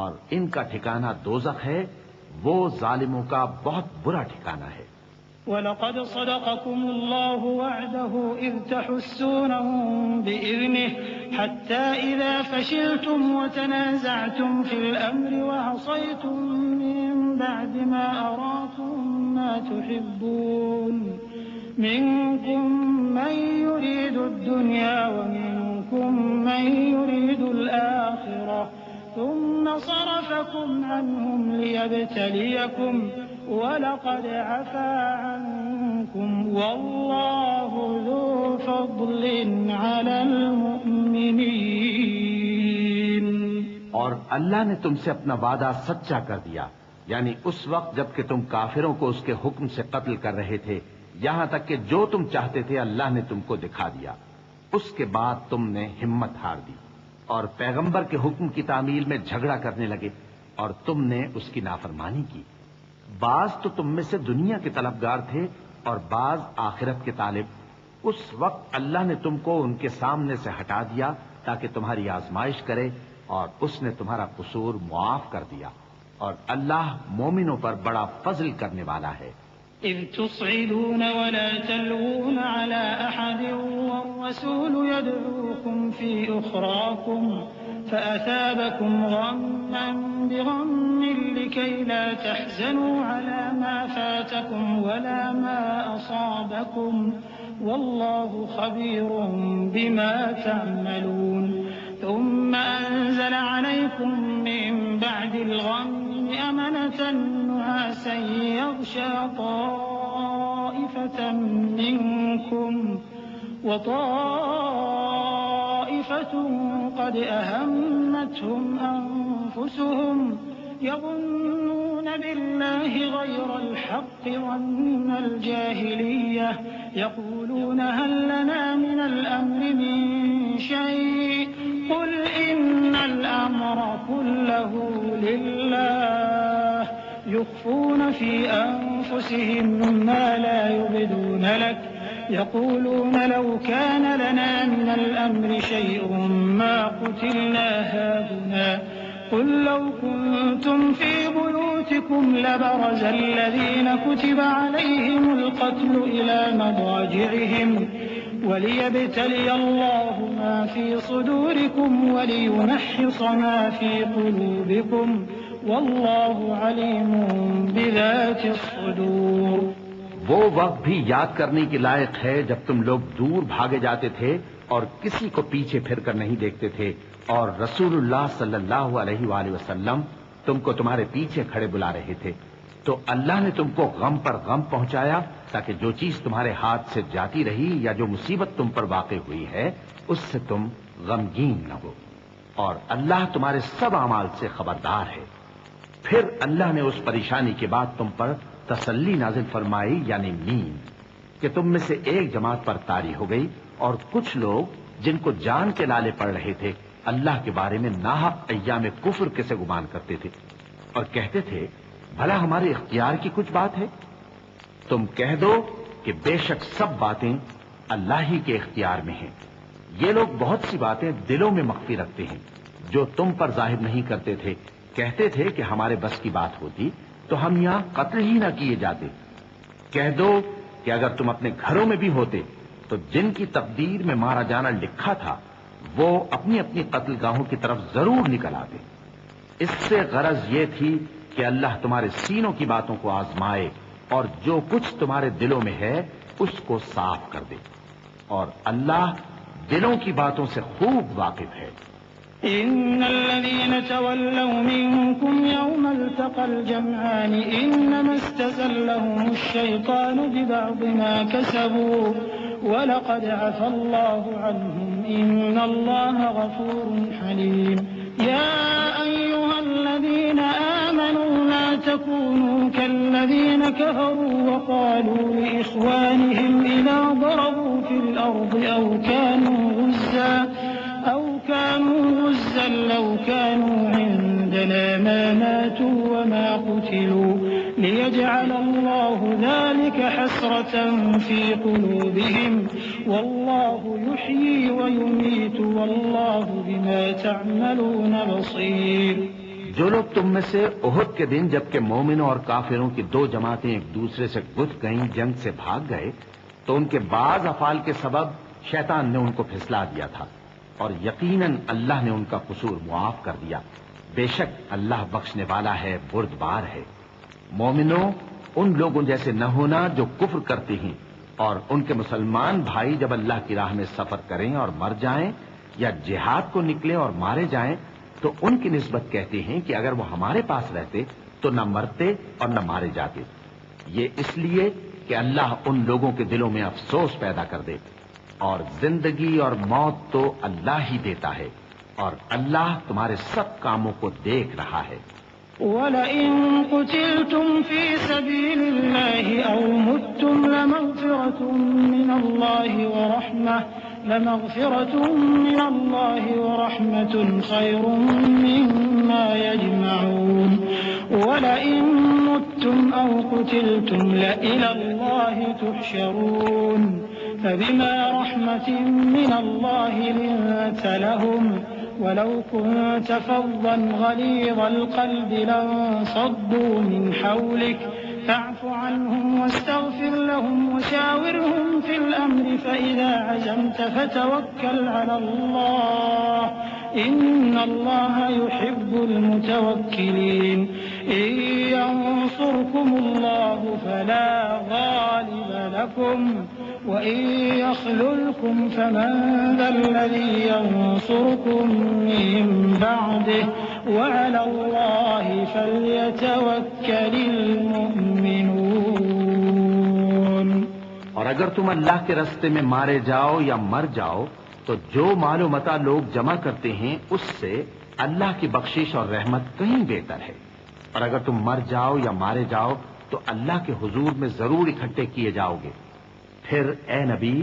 اور ان کا ٹھکانہ دوزخ ہے، وہ ظالموں کا بہت برا ٹھکانہ ہے. وَلَقَدْ صَدَقَكُمُ اللَّهُ وَعْدَهُ إِذْ تَحُسُّونَهُم بِإِذْنِهِ حَتَّى إِذَا فَشِلْتُمْ وَتَنَازَعْتُمْ فِي الْأَمْرِ وَعَصَيْتُم مِّن بَعْدِ مَا أَرَاكُم مَّا تُحِبُّونَ مِنكُم مَّن يُرِيدُ الدُّنْيَا وَمِنكُم مَّن يُرِيدُ الْآخِرَةَ ثُمَّ صَرَفَكُمْ عَنْهُمْ لِيَبْتَلِيَكُمْ وَلَقَدْ عَفَا عَنكُمْ وَاللَّهُ ذُو فَضْلٍ عَلَى الْمُؤْمِنِينَ. اور اللہ نے تم سے اپنا وعدہ سچا کر دیا، یعنی اس وقت جب کہ تم کافروں کو اس کے حکم سے قتل کر رہے تھے، یہاں تک کہ جو تم چاہتے تھے اللہ نے تم کو دکھا دیا. اس کے بعد تم نے ہمت ہار دی اور پیغمبر کے حکم کی تعمیل میں جھگڑا کرنے لگے، اور تم نے اس کی نافرمانی کی. بعض تو تم میں سے دنیا کے طلبگار تھے اور بعض آخرت کے طالب. اس وقت اللہ نے تم کو ان کے سامنے سے ہٹا دیا تاکہ تمہاری آزمائش کرے، اور اس نے تمہارا قصور معاف کر دیا، اور اللہ مومنوں پر بڑا فضل کرنے والا ہے. إذ تصعدون ولا تلوون على أحد والرسول يدعوكم في أخراكم فأثابكم غما بغم لكي لا تحزنوا على ما فاتكم ولا ما أصابكم والله خبير بما تعملون. ثم أنزل عليكم من بعد الغم أمنة نعاسا يغشى طائفة منكم وطائفة قد أهمتهم أنفسهم يظنون بالله غير الحق ظن الجاهلية يقولون هل لنا من الأمر من شيء قل إن الأمر كله لله يخفون في أنفسهم ما لا يبدون لك يقولون لو كان لنا من الأمر شيء ما قتلنا هاهنا قل لو كنتم في بيوتكم لبرز الذين كتب عليهم القتل إلى مضاجعهم وليبتلي الله ما في صدوركم وليمحص ما في قلوبكم والله عليم بذات الصدور. وہ وقت بھی یاد کرنے کے لائق ہے جب تم لوگ دور بھاگے جاتے تھے اور کسی کو پیچھے پھر کر نہیں دیکھتے تھے، اور رسول اللہ صلی اللہ علیہ وآلہ وسلم تم کو تمہارے پیچھے کھڑے بلا رہے تھے، تو اللہ نے تم کو غم پر غم پہنچایا تاکہ جو چیز تمہارے ہاتھ سے جاتی رہی یا جو مصیبت تم پر واقع ہوئی ہے اس سے تم غمگین نہ ہو، اور اللہ تمہارے سب اعمال سے خبردار ہے. پھر اللہ نے اس پریشانی کے بعد تم پر تسلی نازل فرمائی، یعنی نیند، کہ تم میں سے ایک جماعت پر طاری ہو گئی، اور کچھ لوگ جن کو جان کے لالے پڑ رہے تھے اللہ کے بارے میں ناحق ایام کفر کے سے گمان کرتے تھے اور کہتے تھے بھلا ہمارے اختیار کی کچھ بات ہے. تم کہہ دو کہ بے شک سب باتیں اللہ ہی کے اختیار میں ہیں. یہ لوگ بہت سی باتیں دلوں میں مخفی رکھتے ہیں جو تم پر ظاہر نہیں کرتے تھے. کہتے تھے کہ ہمارے بس کی بات ہوتی تو ہم یہاں قتل ہی نہ کیے جاتے. کہہ دو کہ اگر تم اپنے گھروں میں بھی ہوتے تو جن کی تقدیر میں مارا جانا لکھا تھا وہ اپنی اپنی قتل گاہوں کی طرف ضرور نکل آتے. اس سے غرض یہ تھی کہ اللہ تمہارے سینوں کی باتوں کو آزمائے اور جو کچھ تمہارے دلوں میں ہے اس کو صاف کر دے، اور اللہ دلوں کی باتوں سے خوب واقف ہے. إن الذين تولوا منكم يوم التقى الجمعان إنما استزلهم الشيطان ببعض ما كسبوا ولقد عفى الله عنهم إن الله غفور حليم. يا أيها الذين آمنوا لا تكونوا كالذين كفروا وقالوا لإخوانهم إذا ضربوا في الأرض أو كانوا غزا لو كانوا عندنا ما ماتوا وما قتلوا ليجعل الله ذلك حسرة في قلوبهم والله يحيي ويميت والله بما تعملون بصير. جو لوگ تم میں سے احد کے دن جبکہ مومنوں اور کافروں کی دو جماعتیں ایک دوسرے سے گتھ گئیں جنگ سے بھاگ گئے تو ان کے بعض افعال کے سبب شیطان نے ان کو پھسلا دیا تھا، اور یقیناً اللہ نے ان کا قصور معاف کر دیا. بے شک اللہ بخشنے والا ہے، بردبار ہے. مومنوں، ان لوگوں جیسے نہ ہونا جو کفر کرتے ہیں، اور ان کے مسلمان بھائی جب اللہ کی راہ میں سفر کریں اور مر جائیں یا جہاد کو نکلیں اور مارے جائیں تو ان کی نسبت کہتے ہیں کہ اگر وہ ہمارے پاس رہتے تو نہ مرتے اور نہ مارے جاتے. یہ اس لیے کہ اللہ ان لوگوں کے دلوں میں افسوس پیدا کر دے، اور زندگی اور موت تو اللہ ہی دیتا ہے، اور اللہ تمہارے سب کاموں کو دیکھ رہا ہے. وَلَئِن قُتِلْتُمْ فِي سَبِيلِ اللَّهِ أَوْ مُتُّمْ لَمَغْفِرَةٌ مِّنَ اللَّهِ وَرَحْمَةٌ خَيْرٌ مِّمَّا يَجْمَعُونَ. وَلَئِن مُتُّمْ أَوْ قُتِلْتُمْ لَإِلَى اللَّهِ تُحْشَرُونَ. فبما رحمة من الله لنت لهم ولو كنت فظا غليظ القلب لانصدوا من حولك فاعف عنهم واستغفر لهم وشاورهم في الأمر فإذا عزمت فتوكل على الله إن الله يحب المتوكلين. إن ينصركم الله فلا غالب لكم وإن يخذلكم فمن ذا الذي ينصركم من بعده وعلى الله فليتوكل المؤمنون. اور اگر تم اللہ کے راستے میں مارے جاؤ یا مر جاؤ تو جو مال و متاع لوگ جمع کرتے ہیں اس سے اللہ کی بخشش اور رحمت کہیں بہتر ہے. اور اگر تم مر جاؤ یا مارے جاؤ تو اللہ کے حضور میں ضرور اکٹھے کیے جاؤ گے. پھر اے نبی،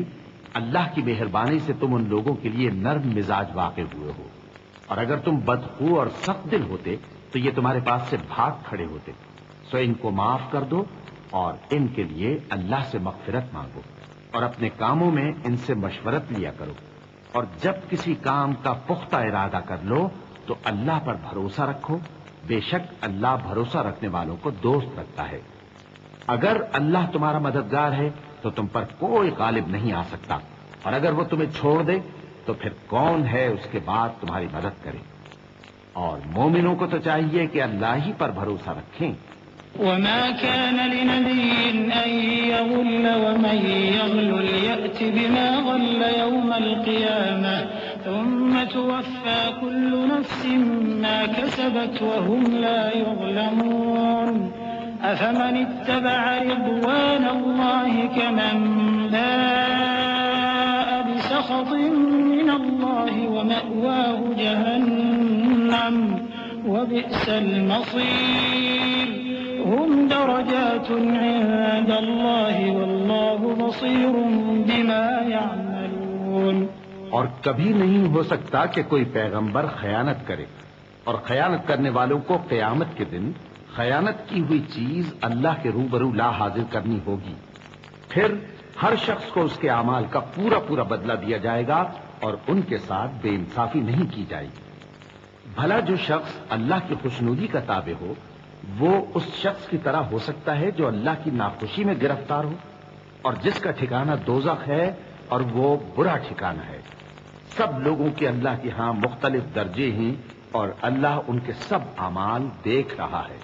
اللہ کی مہربانی سے تم ان لوگوں کے لیے نرم مزاج واقع ہوئے ہو، اور اگر تم بدخو اور سخت دل ہوتے تو یہ تمہارے پاس سے بھاگ کھڑے ہوتے. سو ان کو معاف کر دو اور ان کے لیے اللہ سے مغفرت مانگو، اور اپنے کاموں میں ان سے مشورت لیا کرو، اور جب کسی کام کا پختہ ارادہ کر لو تو اللہ پر بھروسہ رکھو، بے شک اللہ بھروسہ رکھنے والوں کو دوست رکھتا ہے۔ اگر اللہ تمہارا مددگار ہے تو تم پر کوئی غالب نہیں آ سکتا، اور اگر وہ تمہیں چھوڑ دے تو پھر کون ہے اس کے بعد تمہاری مدد کرے۔ اور مومنوں کو تو چاہیے کہ اللہ ہی پر بھروسہ رکھیں۔ وما كان لنبي أن يغل ومن يغل يأت بما غل يوم القيامة ثم توفى كل نفس ما كسبت وهم لا يظلمون أفمن اتبع رضوان الله كمن باء بسخط من الله ومأواه جهنم وبئس المصير هم درجات عند الله والله بصير بما يعملون۔ اور کبھی نہیں ہو سکتا کہ کوئی پیغمبر خیانت کرے، اور خیانت کرنے والوں کو قیامت کے دن خیانت کی ہوئی چیز اللہ کے روبرو لا حاضر کرنی ہوگی، پھر ہر شخص کو اس کے اعمال کا پورا پورا بدلہ دیا جائے گا اور ان کے ساتھ بے انصافی نہیں کی جائے گی۔ بھلا جو شخص اللہ کی خوشنودی کا تابع ہو وہ اس شخص کی طرح ہو سکتا ہے جو اللہ کی ناخوشی میں گرفتار ہو، اور جس کا ٹھکانہ دوزخ ہے اور وہ برا ٹھکانہ ہے۔ سب لوگوں کے اللہ کے ہاں مختلف درجے ہیں اور اللہ ان کے سب اعمال دیکھ رہا ہے۔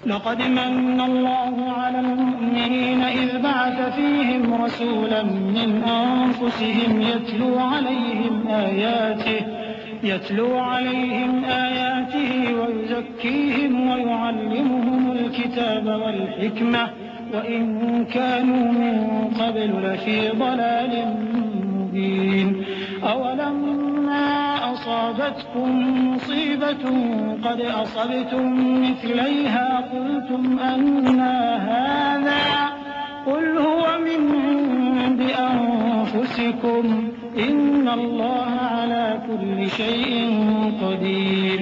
لقد من الله على المؤمنين إذ بعث فيهم رسولا من أنفسهم يتلو عليهم آياته ويزكيهم ويعلمهم الكتاب والحكمة وإن كانوا من قبل لفي ضلال مبين أولما أصابتكم مصيبة قد أصبتم مثليها قلتم أنى هذا قل هو من عند أنفسكم إن الله على كل شيء قدير۔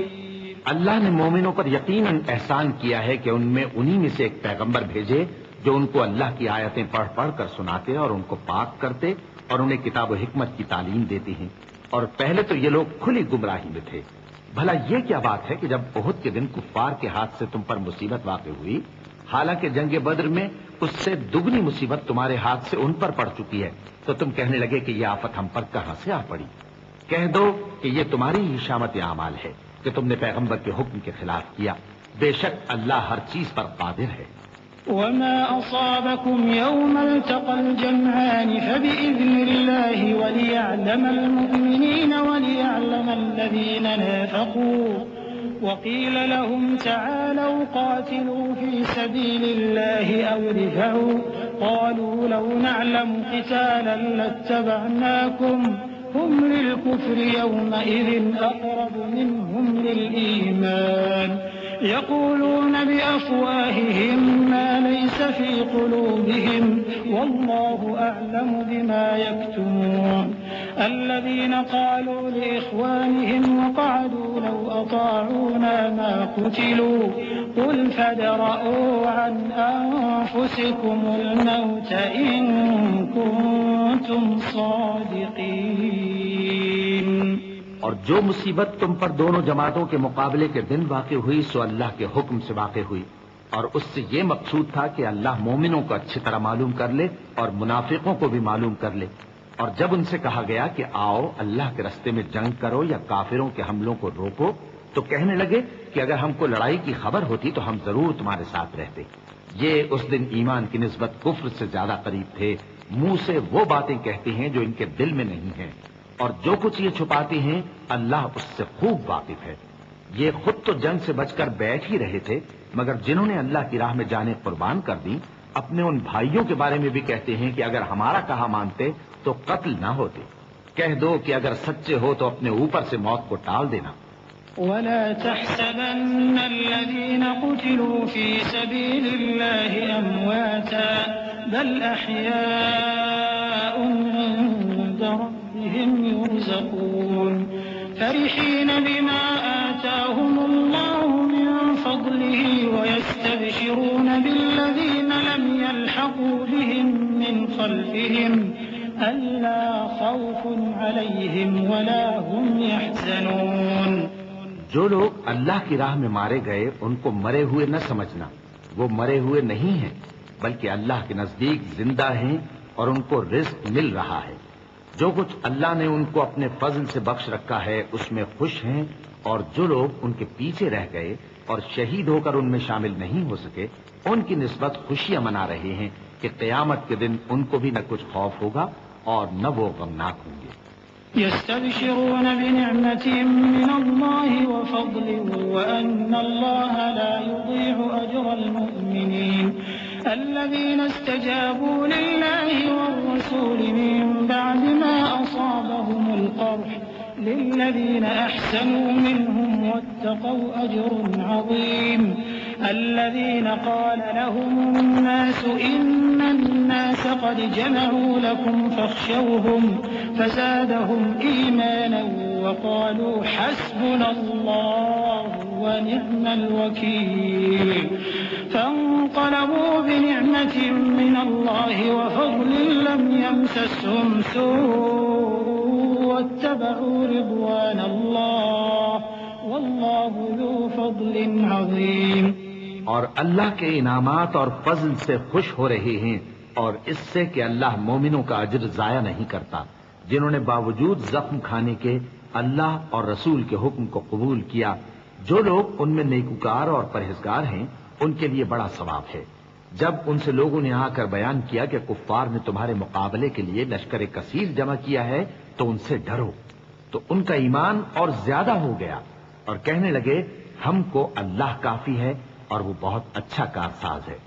اللہ نے مومنوں پر یقیناً احسان کیا ہے کہ ان میں انہی میں سے ایک پیغمبر بھیجے جو ان کو اللہ کی آیتیں پڑھ پڑھ کر سناتے اور ان کو پاک کرتے اور انہیں کتاب و حکمت کی تعلیم دیتے ہیں، اور پہلے تو یہ لوگ کھلی گمراہی میں تھے۔ بھلا یہ کیا بات ہے کہ جب احد کے دن کفار کے ہاتھ سے تم پر مصیبت واقع ہوئی، حالانکہ جنگ بدر میں اس سے دگنی مصیبت تمہارے ہاتھ سے ان پر پڑ چکی ہے، تو تم کہنے لگے کہ یہ آفت ہم پر کہاں سے آ پڑی؟ کہہ دو کہ یہ تمہاری ہی شامت اعمال ہے کہ تم نے پیغمبر کے حکم کے خلاف کیا، بے شک اللہ ہر چیز پر قادر ہے۔ وما أصابكم يوم التقى الجمعان فبإذن الله وليعلم المؤمنين وليعلم الذين نافقوا وقيل لهم تعالوا قاتلوا في سبيل الله أو ادفعوا قالوا لو نعلم قتالا لاتبعناكم هم للكفر يومئذ أقرب منهم للإيمان يقولون بأفواههم ما ليس في قلوبهم والله أعلم بما يكتمون الذين قالوا لإخوانهم وقعدوا لو أطاعونا ما قتلوا قل فادرءوا عن أنفسكم الموت إن كنتم صادقين۔ اور جو مصیبت تم پر دونوں جماعتوں کے مقابلے کے دن واقع ہوئی سو اللہ کے حکم سے واقع ہوئی، اور اس سے یہ مقصود تھا کہ اللہ مومنوں کو اچھی طرح معلوم کر لے اور منافقوں کو بھی معلوم کر لے۔ اور جب ان سے کہا گیا کہ آؤ اللہ کے رستے میں جنگ کرو یا کافروں کے حملوں کو روکو، تو کہنے لگے کہ اگر ہم کو لڑائی کی خبر ہوتی تو ہم ضرور تمہارے ساتھ رہتے۔ یہ اس دن ایمان کی نسبت کفر سے زیادہ قریب تھے، منہ سے وہ باتیں کہتے ہیں جو ان کے دل میں نہیں ہیں، اور جو کچھ یہ چھپاتے ہیں اللہ اس سے خوب واقف ہے۔ یہ خود تو جنگ سے بچ کر بیٹھ ہی رہے تھے، مگر جنہوں نے اللہ کی راہ میں جانیں قربان کر دی اپنے ان بھائیوں کے بارے میں بھی کہتے ہیں کہ اگر ہمارا کہا مانتے تو قتل نہ ہوتے۔ کہہ دو کہ اگر سچے ہو تو اپنے اوپر سے موت کو ٹال دینا۔ ولا تحسبن الذين قتلوا في سبيل الله أمواتا بل أحياء عند ربهم يرزقون فرحين بما آتاهم الله من فضله ويستبشرون بالذين لم يلحقوا بهم من خلفهم ألا خوف عليهم ولا هم يحزنون۔ جو لوگ اللہ کی راہ میں مارے گئے ان کو مرے ہوئے نہ سمجھنا، وہ مرے ہوئے نہیں ہیں بلکہ اللہ کے نزدیک زندہ ہیں اور ان کو رزق مل رہا ہے۔ جو کچھ اللہ نے ان کو اپنے فضل سے بخش رکھا ہے اس میں خوش ہیں، اور جو لوگ ان کے پیچھے رہ گئے اور شہید ہو کر ان میں شامل نہیں ہو سکے ان کی نسبت خوشیاں منا رہے ہیں کہ قیامت کے دن ان کو بھی نہ کچھ خوف ہوگا اور نہ وہ غمناک ہوں گے۔ يستبشرون بنعمة من الله وفضل وأن الله لا يضيع أجر المؤمنين الذين استجابوا لله والرسول من بعد ما أصابهم القرح للذين أحسنوا منهم واتقوا أجر عظيم الذين قال لهم الناس إن الناس قد جمعوا لكم فاخشوهم فزادهم إيمانا وقالوا حسبنا الله ونعم الوكيل فانقلبوا بنعمة من الله وفضل لم يمسسهم سوء واتبعوا رضوان الله والله ذو فضل عظيم۔ اور اللہ کے انعامات اور فضل سے خوش ہو رہے ہیں اور اس سے کہ اللہ مومنوں کا اجر ضائع نہیں کرتا، جنہوں نے باوجود زخم کھانے کے اللہ اور رسول کے حکم کو قبول کیا۔ جو لوگ ان میں نیکوکار اور پرہیزگار ہیں ان کے لیے بڑا ثواب ہے۔ جب ان سے لوگوں نے آ کر بیان کیا کہ کفار نے تمہارے مقابلے کے لیے لشکر کثیر جمع کیا ہے تو ان سے ڈرو، تو ان کا ایمان اور زیادہ ہو گیا اور کہنے لگے ہم کو اللہ کافی ہے اور وہ بہت اچھا کارساز ہے۔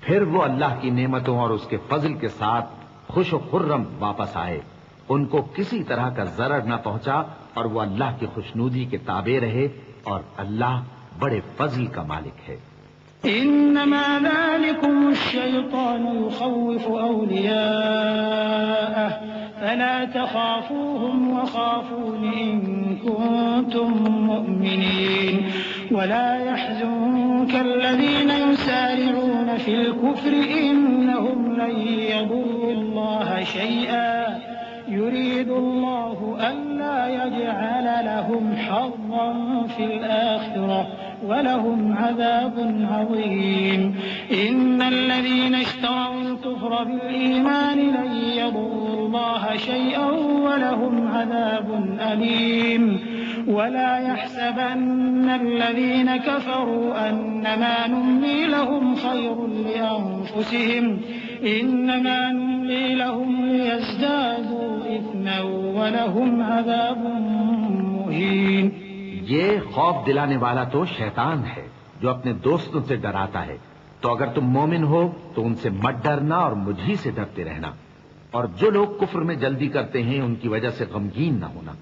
پھر وہ اللہ کی نعمتوں اور اس کے فضل کے ساتھ خوش و خرم واپس آئے، ان کو کسی طرح کا ضرر نہ پہنچا اور وہ اللہ کی خوشنودی کے تابع رہے، اور اللہ بڑے فضل کا مالک ہے۔ إنما ذلكم الشيطان يخوف أولياءه فلا تخافوهم وخافون إن كنتم مؤمنين ولا يحزنك الذين يسارعون في الكفر إنهم لن يضروا الله شيئا يريد الله ألا يجعل لهم حظا في الآخرة ولهم عذاب عظيم إن الذين اشتروا الكفر بالإيمان لن يضروا الله شيئا ولهم عذاب أليم ولا يحسبن الذين كفروا أنما نملي لهم خير لأنفسهم إنما نملي لهم ليزدادوا إثما ولهم عذاب مهين۔ یہ خوف دلانے والا تو شیطان ہے جو اپنے دوستوں سے ڈراتا ہے، تو اگر تم مومن ہو تو ان سے مت ڈرنا اور مجھی سے ڈرتے رہنا، اور جو لوگ کفر میں جلدی کرتے ہیں ان کی وجہ سے غمگین نہ ہونا،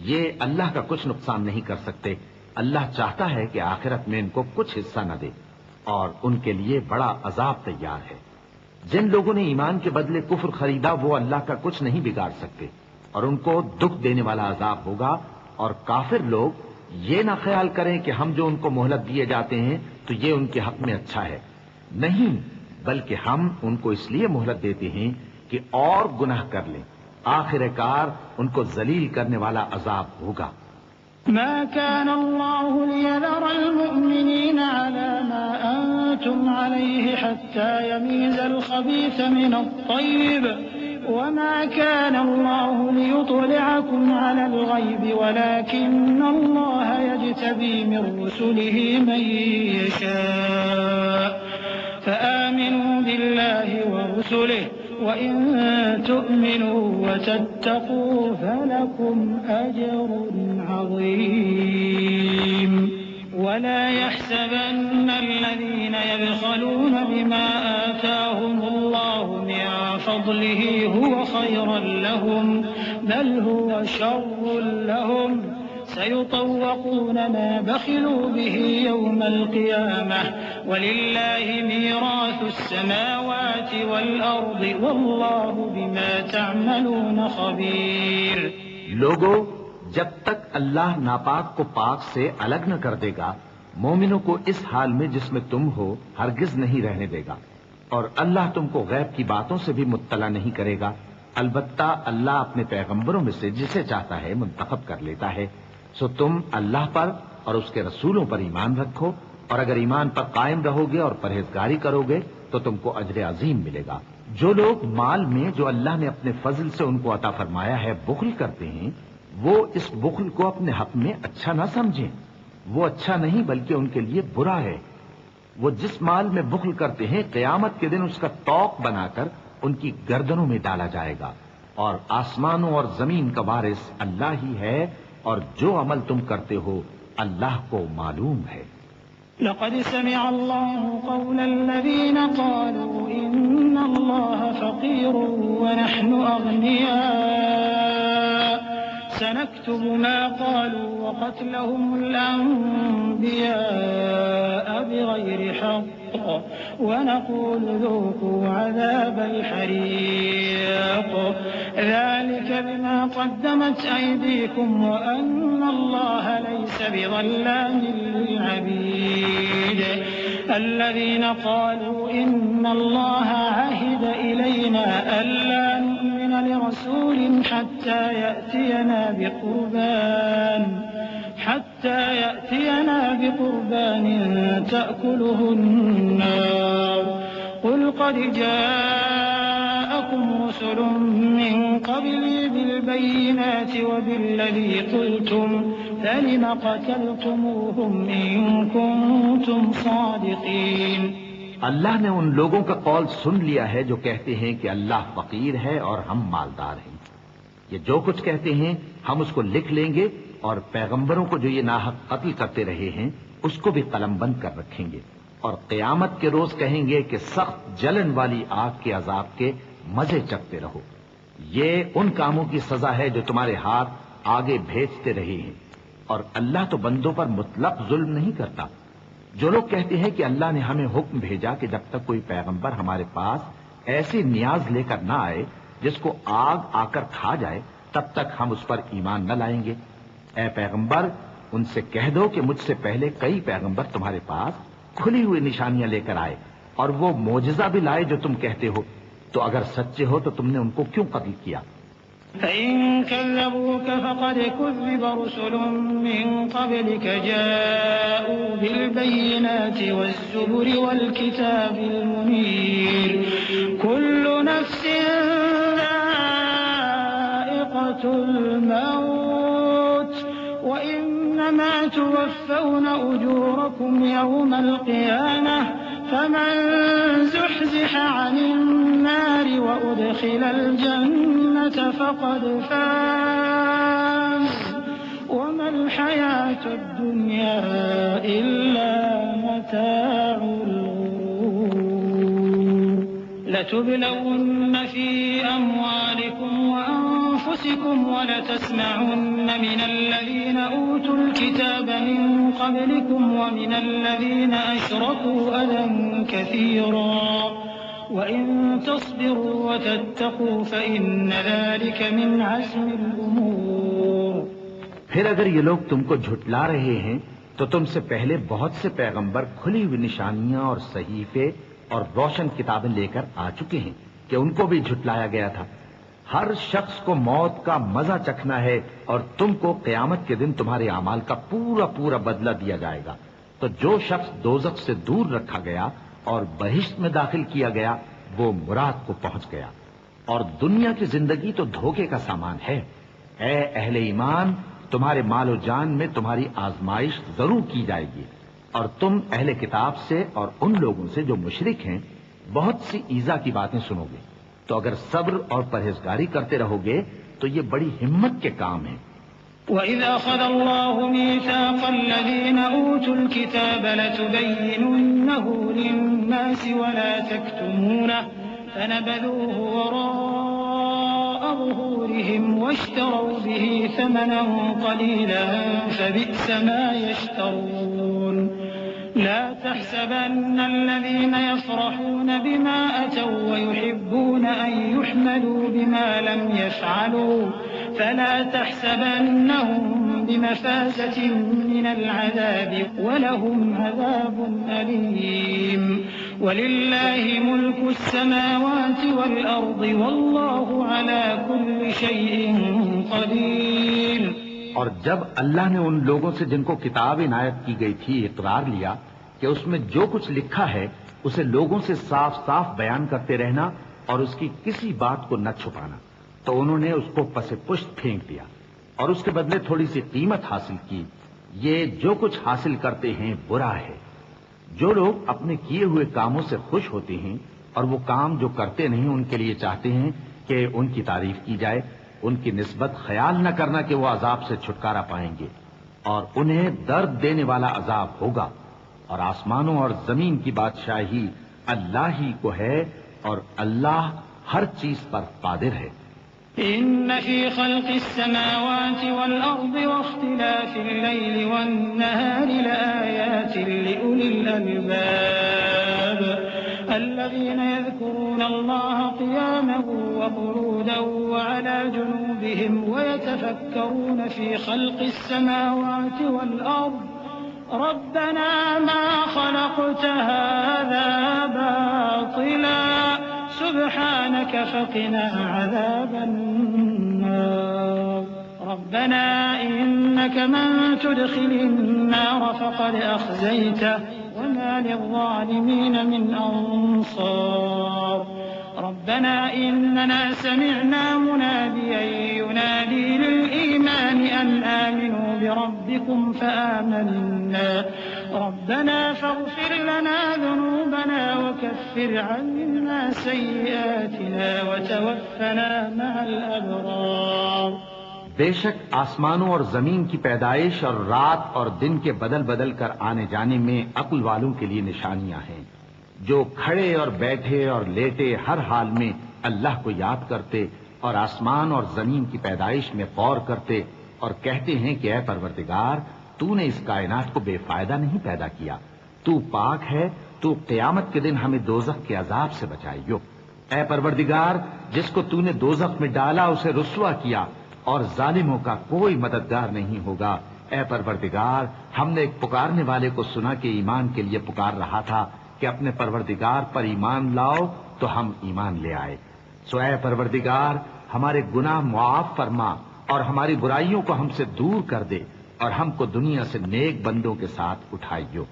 یہ اللہ کا کچھ نقصان نہیں کر سکتے۔ اللہ چاہتا ہے کہ آخرت میں ان کو کچھ حصہ نہ دے اور ان کے لیے بڑا عذاب تیار ہے۔ جن لوگوں نے ایمان کے بدلے کفر خریدا وہ اللہ کا کچھ نہیں بگاڑ سکتے، اور ان کو دکھ دینے والا عذاب ہوگا۔ اور کافر لوگ یہ نہ خیال کریں کہ ہم جو ان کو مہلت دیے جاتے ہیں تو یہ ان کے حق میں اچھا ہے، نہیں، بلکہ ہم ان کو اس لیے مہلت دیتے ہیں کہ اور گناہ کر لیں، آخر کار ان کو ذلیل کرنے والا عذاب ہوگا۔ ما كان الله ليذر المؤمنين على ما أنتم عليه حتى يميز الخبيث من الطيب وما كان الله ليطلعكم على الغيب ولكن الله يجتبي من رسله من يشاء فآمنوا بالله ورسله وإن تؤمنوا وتتقوا فلكم أجر عظيم ولا يحسبن الذين يبخلون بما آتاهم الله من فضله هو خيرا لهم بل هو شر لهم سيطوقون ما بخلوا به يوم القيامة ولله ميراث السماوات والأرض والله بما تعملون خبير۔ لوگو، جب تک اللہ ناپاک کو پاک سے الگ نہ کر دے گا مومنوں کو اس حال میں جس میں تم ہو ہرگز نہیں رہنے دے گا۔ اور اللہ تم کو غیب کی باتوں سے بھی مطلع نہیں کرے گا، البتہ اللہ اپنے پیغمبروں میں سے جسے چاہتا ہے منتخب کر لیتا ہے۔ سو تم اللہ پر اور اس کے رسولوں پر ایمان رکھو، اور اگر ایمان پر قائم رہو گے اور پرہیزگاری کرو گے تو تم کو اجر عظیم ملے گا۔ جو لوگ مال میں جو اللہ نے اپنے فضل سے ان کو عطا فرمایا ہے بخل کرتے ہیں، وہ اس بخل کو اپنے حق میں اچھا نہ سمجھیں، وہ اچھا نہیں بلکہ ان کے لیے برا ہے۔ وہ جس مال میں بخل کرتے ہیں قیامت کے دن اس کا طوق بنا کر ان کی گردنوں میں ڈالا جائے گا، اور آسمانوں اور زمین کا وارث اللہ ہی ہے، اور جو عمل تم کرتے ہو اللہ کو معلوم ہے۔ لقد سمع الله قول الذين قالوا إن الله فقير ونحن أغنياء سنكتب ما قالوا وقتلهم الأنبياء بغير حق ونقول ذوقوا عذاب الحريق ذلك بما قدمت أيديكم وأن الله ليس بظلام للعبيد الذين قالوا إن الله عهد إلينا ألا نؤمن لرسول حتى يأتينا بقربان تأكله النار قل قد جاءكم رسل من قبلي بالبينات وبالذي قلتم فلم قتلتموهم إن كنتم صادقين۔ اللہ نے ان لوگوں کا قول سن لیا ہے جو کہتے ہیں کہ اللہ فقیر ہے اور ہم مالدار ہیں۔ یہ جو کچھ کہتے ہیں ہم اس کو لکھ لیں گے، اور پیغمبروں کو جو یہ ناحق قتل کرتے رہے ہیں اس کو بھی قلم بند کر رکھیں گے، اور قیامت کے روز کہیں گے کہ سخت جلن والی آگ کے عذاب کے مزے چکھتے رہو۔ یہ ان کاموں کی سزا ہے جو تمہارے ہاتھ آگے بھیجتے رہے ہیں، اور اللہ تو بندوں پر مطلق ظلم نہیں کرتا۔ جو لوگ کہتے ہیں کہ اللہ نے ہمیں حکم بھیجا کہ جب تک کوئی پیغمبر ہمارے پاس ایسی نیاز لے کر نہ آئے جس کو آگ آ کر کھا جائے تب تک ہم اس پر ایمان نہ لائیں گے، اے پیغمبر ان سے کہہ دو کہ مجھ سے پہلے کئی پیغمبر تمہارے پاس کھلی ہوئی نشانیاں لے کر آئے اور وہ معجزہ بھی لائے جو تم کہتے ہو، تو اگر سچے ہو تو تم نے ان کو کیوں قتل کیا؟ فإن كذبوك فقد كذب رسل من قبلك جاءوا بالبينات والزبر والكتاب المنير كل نفس ذائقة الموت وإنما توفون أجوركم يوم القيامة فمن زحزح عن النار وأدخل الجنة فقد فاز وما الحياة الدنيا إلا متاع الغرور لتبلون في أموالكم وأنفسكم ولتسمعن من الذين أوتوا الكتاب من قبلكم ومن الذين أشركوا أذى كثيرا وإن تصبروا وتتقوا فإن ذلك من عزم الأمور۔ پھر اگر یہ لوگ تم کو جھٹلا رہے ہیں تو تم سے پہلے بہت سے پیغمبر کھلی ہوئی نشانیاں اور صحیفے اور روشن کتابیں لے کر آ چکے ہیں کہ ان کو بھی جھٹلایا گیا تھا۔ ہر شخص کو موت کا مزہ چکھنا ہے، اور تم کو قیامت کے دن تمہارے اعمال کا پورا پورا بدلہ دیا جائے گا۔ تو جو شخص دوزخ سے دور رکھا گیا اور بہشت میں داخل کیا گیا وہ مراد کو پہنچ گیا، اور دنیا کی زندگی تو دھوکے کا سامان ہے۔ اے اہل ایمان، تمہارے مال و جان میں تمہاری آزمائش ضرور کی جائے گی، اور تم اہل کتاب سے اور ان لوگوں سے جو مشرک ہیں بہت سی ایذا کی باتیں سنو گے، تو اگر صبر اور پرہیزگاری کرتے رہو گے تو یہ بڑی ہمت کے کام ہیں۔ وَإِذْ أَخَذَ اللَّهُ مِيثَاقَ الَّذِينَ أُوتُوا الْكِتَابَ لَتُبَيِّنُنَّهُ لِلنَّاسِ وَلَا تَكْتُمُونَهُ فَنَبَذُوهُ وَرَاءَ ظُهُورِهِمْ وَاشْتَرَوْا بِهِ ثَمَنًا قَلِيلًا فَبِئْسَ مَا يَشْتَرُونَ لا تحسبن الذين يفرحون بما أتوا ويحبون أن يحمدوا بما لم يفعلوا فلا تحسبنهم بمفازة من العذاب ولهم عذاب أليم وَلِلَّهِ مُلْكُ السَّمَاوَاتِ وَالْأَرْضِ وَاللَّهُ عَلَى كُلِّ شَيْءٍ قَدِيرٌ۔ اور جب اللہ نے ان لوگوں سے جن کو کتاب عنایت کی گئی تھی اقرار لیا کہ اس میں جو کچھ لکھا ہے اسے لوگوں سے صاف صاف بیان کرتے رہنا اور اس کی کسی بات کو نہ چھپانا، تو انہوں نے اس کو پس پشت پھینک دیا اور اس کے بدلے تھوڑی سی قیمت حاصل کی۔ یہ جو کچھ حاصل کرتے ہیں برا ہے۔ جو لوگ اپنے کیے ہوئے کاموں سے خوش ہوتے ہیں اور وہ کام جو کرتے نہیں ان کے لیے چاہتے ہیں کہ ان کی تعریف کی جائے، ان کی نسبت خیال نہ کرنا کہ وہ عذاب سے چھٹکارا پائیں گے، اور انہیں درد دینے والا عذاب ہوگا۔ اور آسمانوں اور زمین کی بادشاہی اللہ ہی کو ہے اور اللہ ہر چیز پر قادر ہے۔ إن في خلق السماوات والأرض واختلاف الليل والنهار لآيات لأولي الألباب الذين يذكرون الله قياما وقعودا وعلى جنوبهم ويتفكرون في خلق السماوات والأرض ربنا ما خلقت هذا باطلا سبحانك فقنا عذاب النار ربنا إنك من تدخل النار فقد أخزيته وما للظالمين من أنصار ربنا إننا سمعنا مناديا ينادي للإيمان أن آمنوا بربكم فآمنا ربنا فاغفر لنا ذنوبنا وكفر عنا سيئاتنا وتوفنا مع الأبرار۔ بے شک آسمانوں اور زمین کی پیدائش اور رات اور دن کے بدل بدل کر آنے جانے میں عقل والوں کے لیے نشانیاں ہیں، جو کھڑے اور بیٹھے اور لیٹے ہر حال میں اللہ کو یاد کرتے اور آسمان اور زمین کی پیدائش میں غور کرتے اور کہتے ہیں کہ اے پروردگار، تو نے اس کائنات کو بے فائدہ نہیں پیدا کیا، تو پاک ہے، تو قیامت کے دن ہمیں دوزخ کے عذاب سے بچائیو۔ اے پروردگار، جس کو تو نے دوزخ میں ڈالا اسے رسوا کیا اور ظالموں کا کوئی مددگار نہیں ہوگا۔ اے پروردگار، ہم نے ایک پکارنے والے کو سنا کہ ایمان کے لیے پکار رہا تھا کہ اپنے پروردگار پر ایمان لاؤ، تو ہم ایمان لے آئے۔ سو اے پروردگار، ہمارے گناہ معاف فرما اور ہماری برائیوں کو ہم سے دور کر دے اور ہم کو دنیا سے نیک بندوں کے ساتھ اٹھائیو۔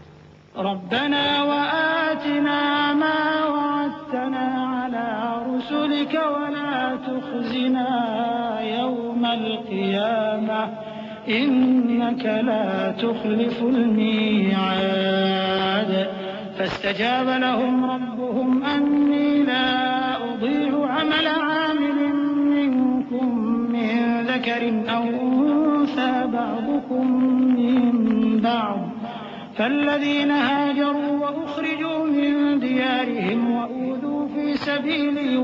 ربنا وآتنا ما وعدتنا على رسلك ولا تخزنا يوم القيامة إنك لا تخلف الميعاد فاستجاب لهم ربهم أني لا أضيع عمل عامل منكم من ذكر أو أنثى بعضكم من بعض فالذين هاجروا وأخرجوا من ديارهم وأوذوا في سبيلي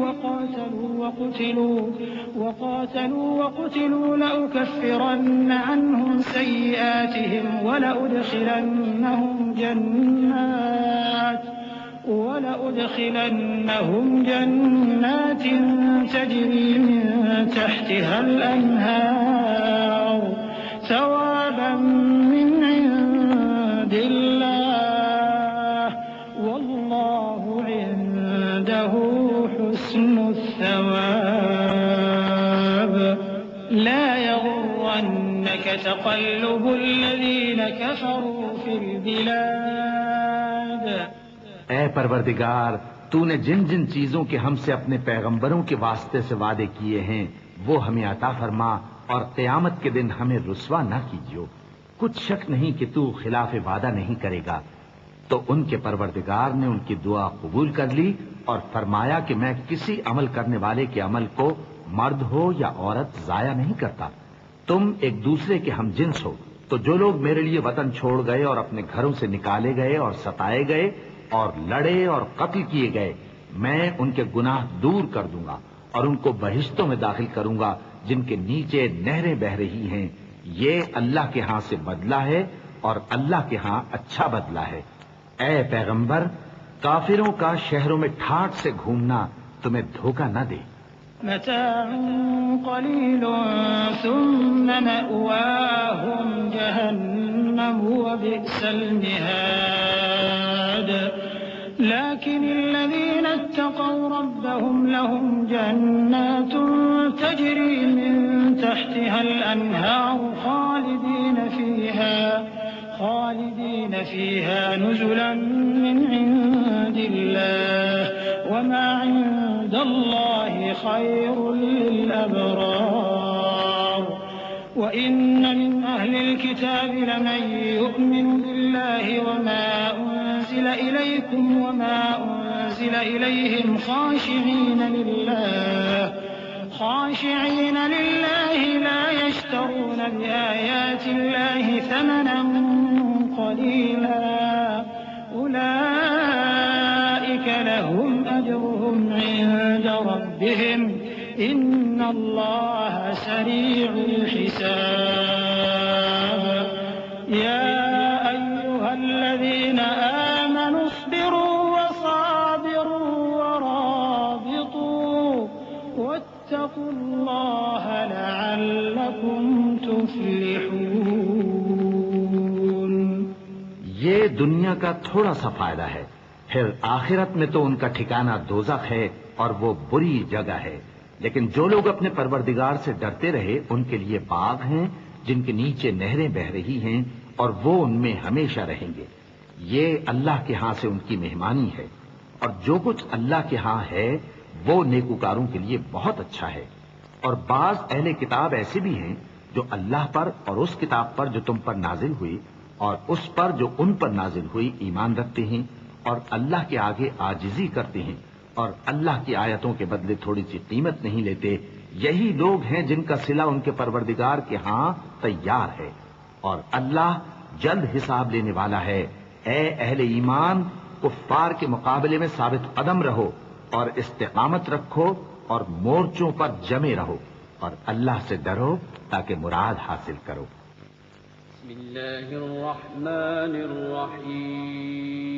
وقاتلوا لأكفرن عنهم سيئاتهم ولأدخلنهم جنات تجري من تحتها الأنهار ثوابا من عند الله والله عنده حسن الثواب لا يغرنك تقلب الذين كفروا في البلاد۔ اے پروردگار، تو نے جن جن چیزوں کے ہم سے اپنے پیغمبروں کے واسطے سے وعدے کیے ہیں وہ ہمیں عطا فرما اور قیامت کے دن ہمیں رسوا نہ کیجیو۔ کچھ شک نہیں کہ تو خلاف وعدہ نہیں کرے گا۔ تو ان کے پروردگار نے ان کی دعا قبول کر لی اور فرمایا کہ میں کسی عمل کرنے والے کے عمل کو مرد ہو یا عورت ضائع نہیں کرتا۔ تم ایک دوسرے کے ہم جنس ہو، تو جو لوگ میرے لیے وطن چھوڑ گئے اور اپنے گھروں سے نکالے گئے اور ستائے گئے اور لڑے اور قتل کیے گئے، میں ان کے گناہ دور کر دوں گا اور ان کو بہشتوں میں داخل کروں گا جن کے نیچے نہریں بہ رہی ہیں۔ یہ اللہ کے ہاں سے بدلہ ہے اور اللہ کے ہاں اچھا بدلہ ہے۔ اے پیغمبر، کافروں کا شہروں میں ٹھاٹ سے گھومنا تمہیں دھوکہ نہ دے۔ متاع قلیل ثم مأواہم جہنم وبئس المہاد۔ لكن الذين اتقوا ربهم لهم جنات تجري من تحتها الأنهار خالدين فيها نزلا من عند الله وما عند الله خير للأبرار وإن من أهل الكتاب لمن يؤمن بالله وما أنزل إليكم وما أنزل إليهم خاشعين لله لا يشترون بآيات الله ثمنا قليلا أولئك لهم أجرهم عند ربهم إن الله سريع الحساب يا أيها الذين آمنوا اصبروا وصابروا ورابطوا واتقوا الله لعلكم تفلحون. یہ دنیا کا تھوڑا سا فائدہ ہے، پھر آخرت میں تو ان کا ٹھکانہ دوزخ ہے اور وہ بری جگہ ہے. لیکن جو لوگ اپنے پروردگار سے ڈرتے رہے ان کے لیے باغ ہیں جن کے نیچے نہریں بہ رہی ہیں اور وہ ان میں ہمیشہ رہیں گے. یہ اللہ کے ہاں سے ان کی مہمانی ہے، اور جو کچھ اللہ کے ہاں ہے وہ نیکوکاروں کے لیے بہت اچھا ہے. اور بعض اہل کتاب ایسے بھی ہیں جو اللہ پر اور اس کتاب پر جو تم پر نازل ہوئی اور اس پر جو ان پر نازل ہوئی ایمان رکھتے ہیں اور اللہ کے آگے عاجزی کرتے ہیں اور اللہ کی آیتوں کے بدلے تھوڑی سی قیمت نہیں لیتے. یہی لوگ ہیں جن کا صلہ ان کے پروردگار کے ہاں تیار ہے، اور اللہ جلد حساب لینے والا ہے. اے اہل ایمان، کفار کے مقابلے میں ثابت قدم رہو اور استقامت رکھو اور مورچوں پر جمے رہو اور اللہ سے ڈرو تاکہ مراد حاصل کرو. بسم اللہ الرحمن الرحیم.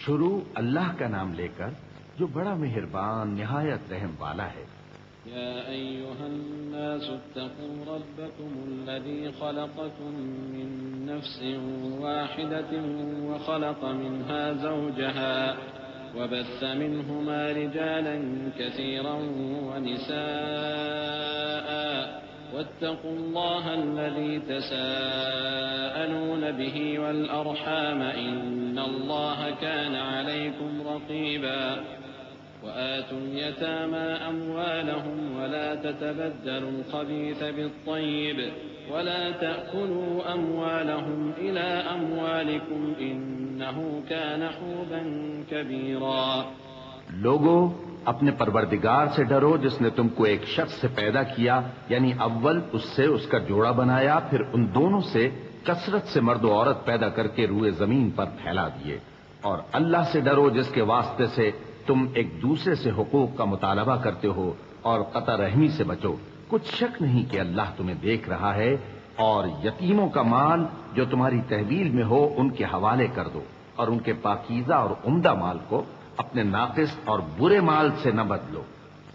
شروع اللہ کا نام لے کر جو بڑا مہربان نہایت رحم والا ہے. يا أيها الناس اتقوا ربكم الذي خلقكم من نفس واحدة وخلق منها زوجها وبث منهما رجالا كثيرا ونساء واتقوا الله الذي تساءلون به والأرحام إن الله كان عليكم رقيبا. وآتوا اليتامى أموالهم ولا تتبدلوا الخبيث بالطيب ولا تأكلوا أموالهم إلى أموالكم إنه كان حوبا كبيرا. لوگو، اپنے پروردگار سے ڈرو جس نے تم کو ایک شخص سے پیدا کیا، یعنی اول اس سے اس کا جوڑا بنایا، پھر ان دونوں سے کثرت سے مرد و عورت پیدا کر کے روئے زمین پر پھیلا دیے. اور اللہ سے ڈرو جس کے واسطے سے تم ایک دوسرے سے حقوق کا مطالبہ کرتے ہو، اور قطع رحمی سے بچو. کچھ شک نہیں کہ اللہ تمہیں دیکھ رہا ہے. اور یتیموں کا مال جو تمہاری تحویل میں ہو ان کے حوالے کر دو، اور ان کے پاکیزہ اور عمدہ مال کو اپنے ناقص اور برے مال سے نہ بدلو،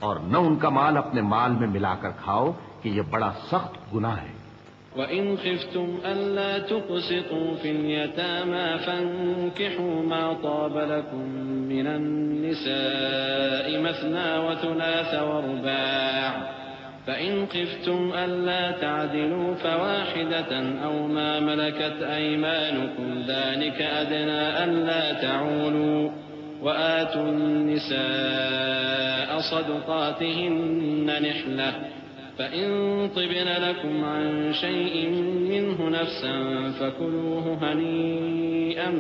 اور نہ ان کا مال اپنے مال میں ملا کر کھاؤ کہ یہ بڑا سخت گناہ ہے. وَإِنْ خِفْتُمْ أَلَّا تُقْسِطُوا فِي الْيَتَامَى فَانكِحُوا مَا طَابَ لَكُم مِّنَ النِّسَاءِ مَثْنَىٰ وَثُلَاثَ وَرُبَاعَ فَإِنْ خِفْتُمْ أَلَّا تَعْدِلُوا فَوَاحِدَةً أَوْ مَا مَلَكَتْ أَيْمَانُكُمْ ذَلِكَ أَدْنَىٰ أَلَّا تَعُولُوا. وَآتُوا النِّسَاءَ صَدُقَاتِهِنَّ نِحْلَةً فَإِن طِبْنَ لَكُمْ عَن شَيْءٍ مِّنْهُ نَفْسًا فَكُلُوهُ هَنِيئًا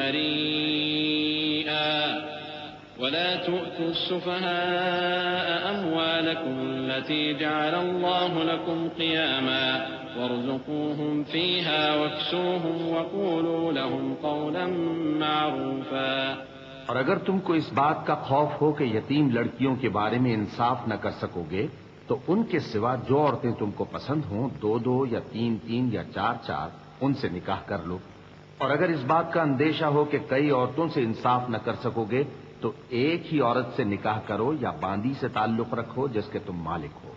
مَّرِيئًا. وَلَا تُؤْتُوا السُّفَهَاءَ أَمْوَالَكُمْ الَّتِي جَعَلَ اللَّهُ لَكُمْ قِيَامًا وَارْزُقُوهُمْ فِيهَا وَاكْسُوهُمْ وَقُولُوا لَهُمْ قَوْلًا مَّعْرُوفًا. اور اگر تم کو اس بات کا خوف ہو کہ یتیم لڑکیوں کے بارے میں انصاف نہ کر سکو گے تو ان کے سوا جو عورتیں تم کو پسند ہوں، 2 یا 3 یا 4 ان سے نکاح کر لو. اور اگر اس بات کا اندیشہ ہو کہ کئی عورتوں سے انصاف نہ کر سکو گے تو ایک ہی عورت سے نکاح کرو یا باندی سے تعلق رکھو جس کے تم مالک ہو.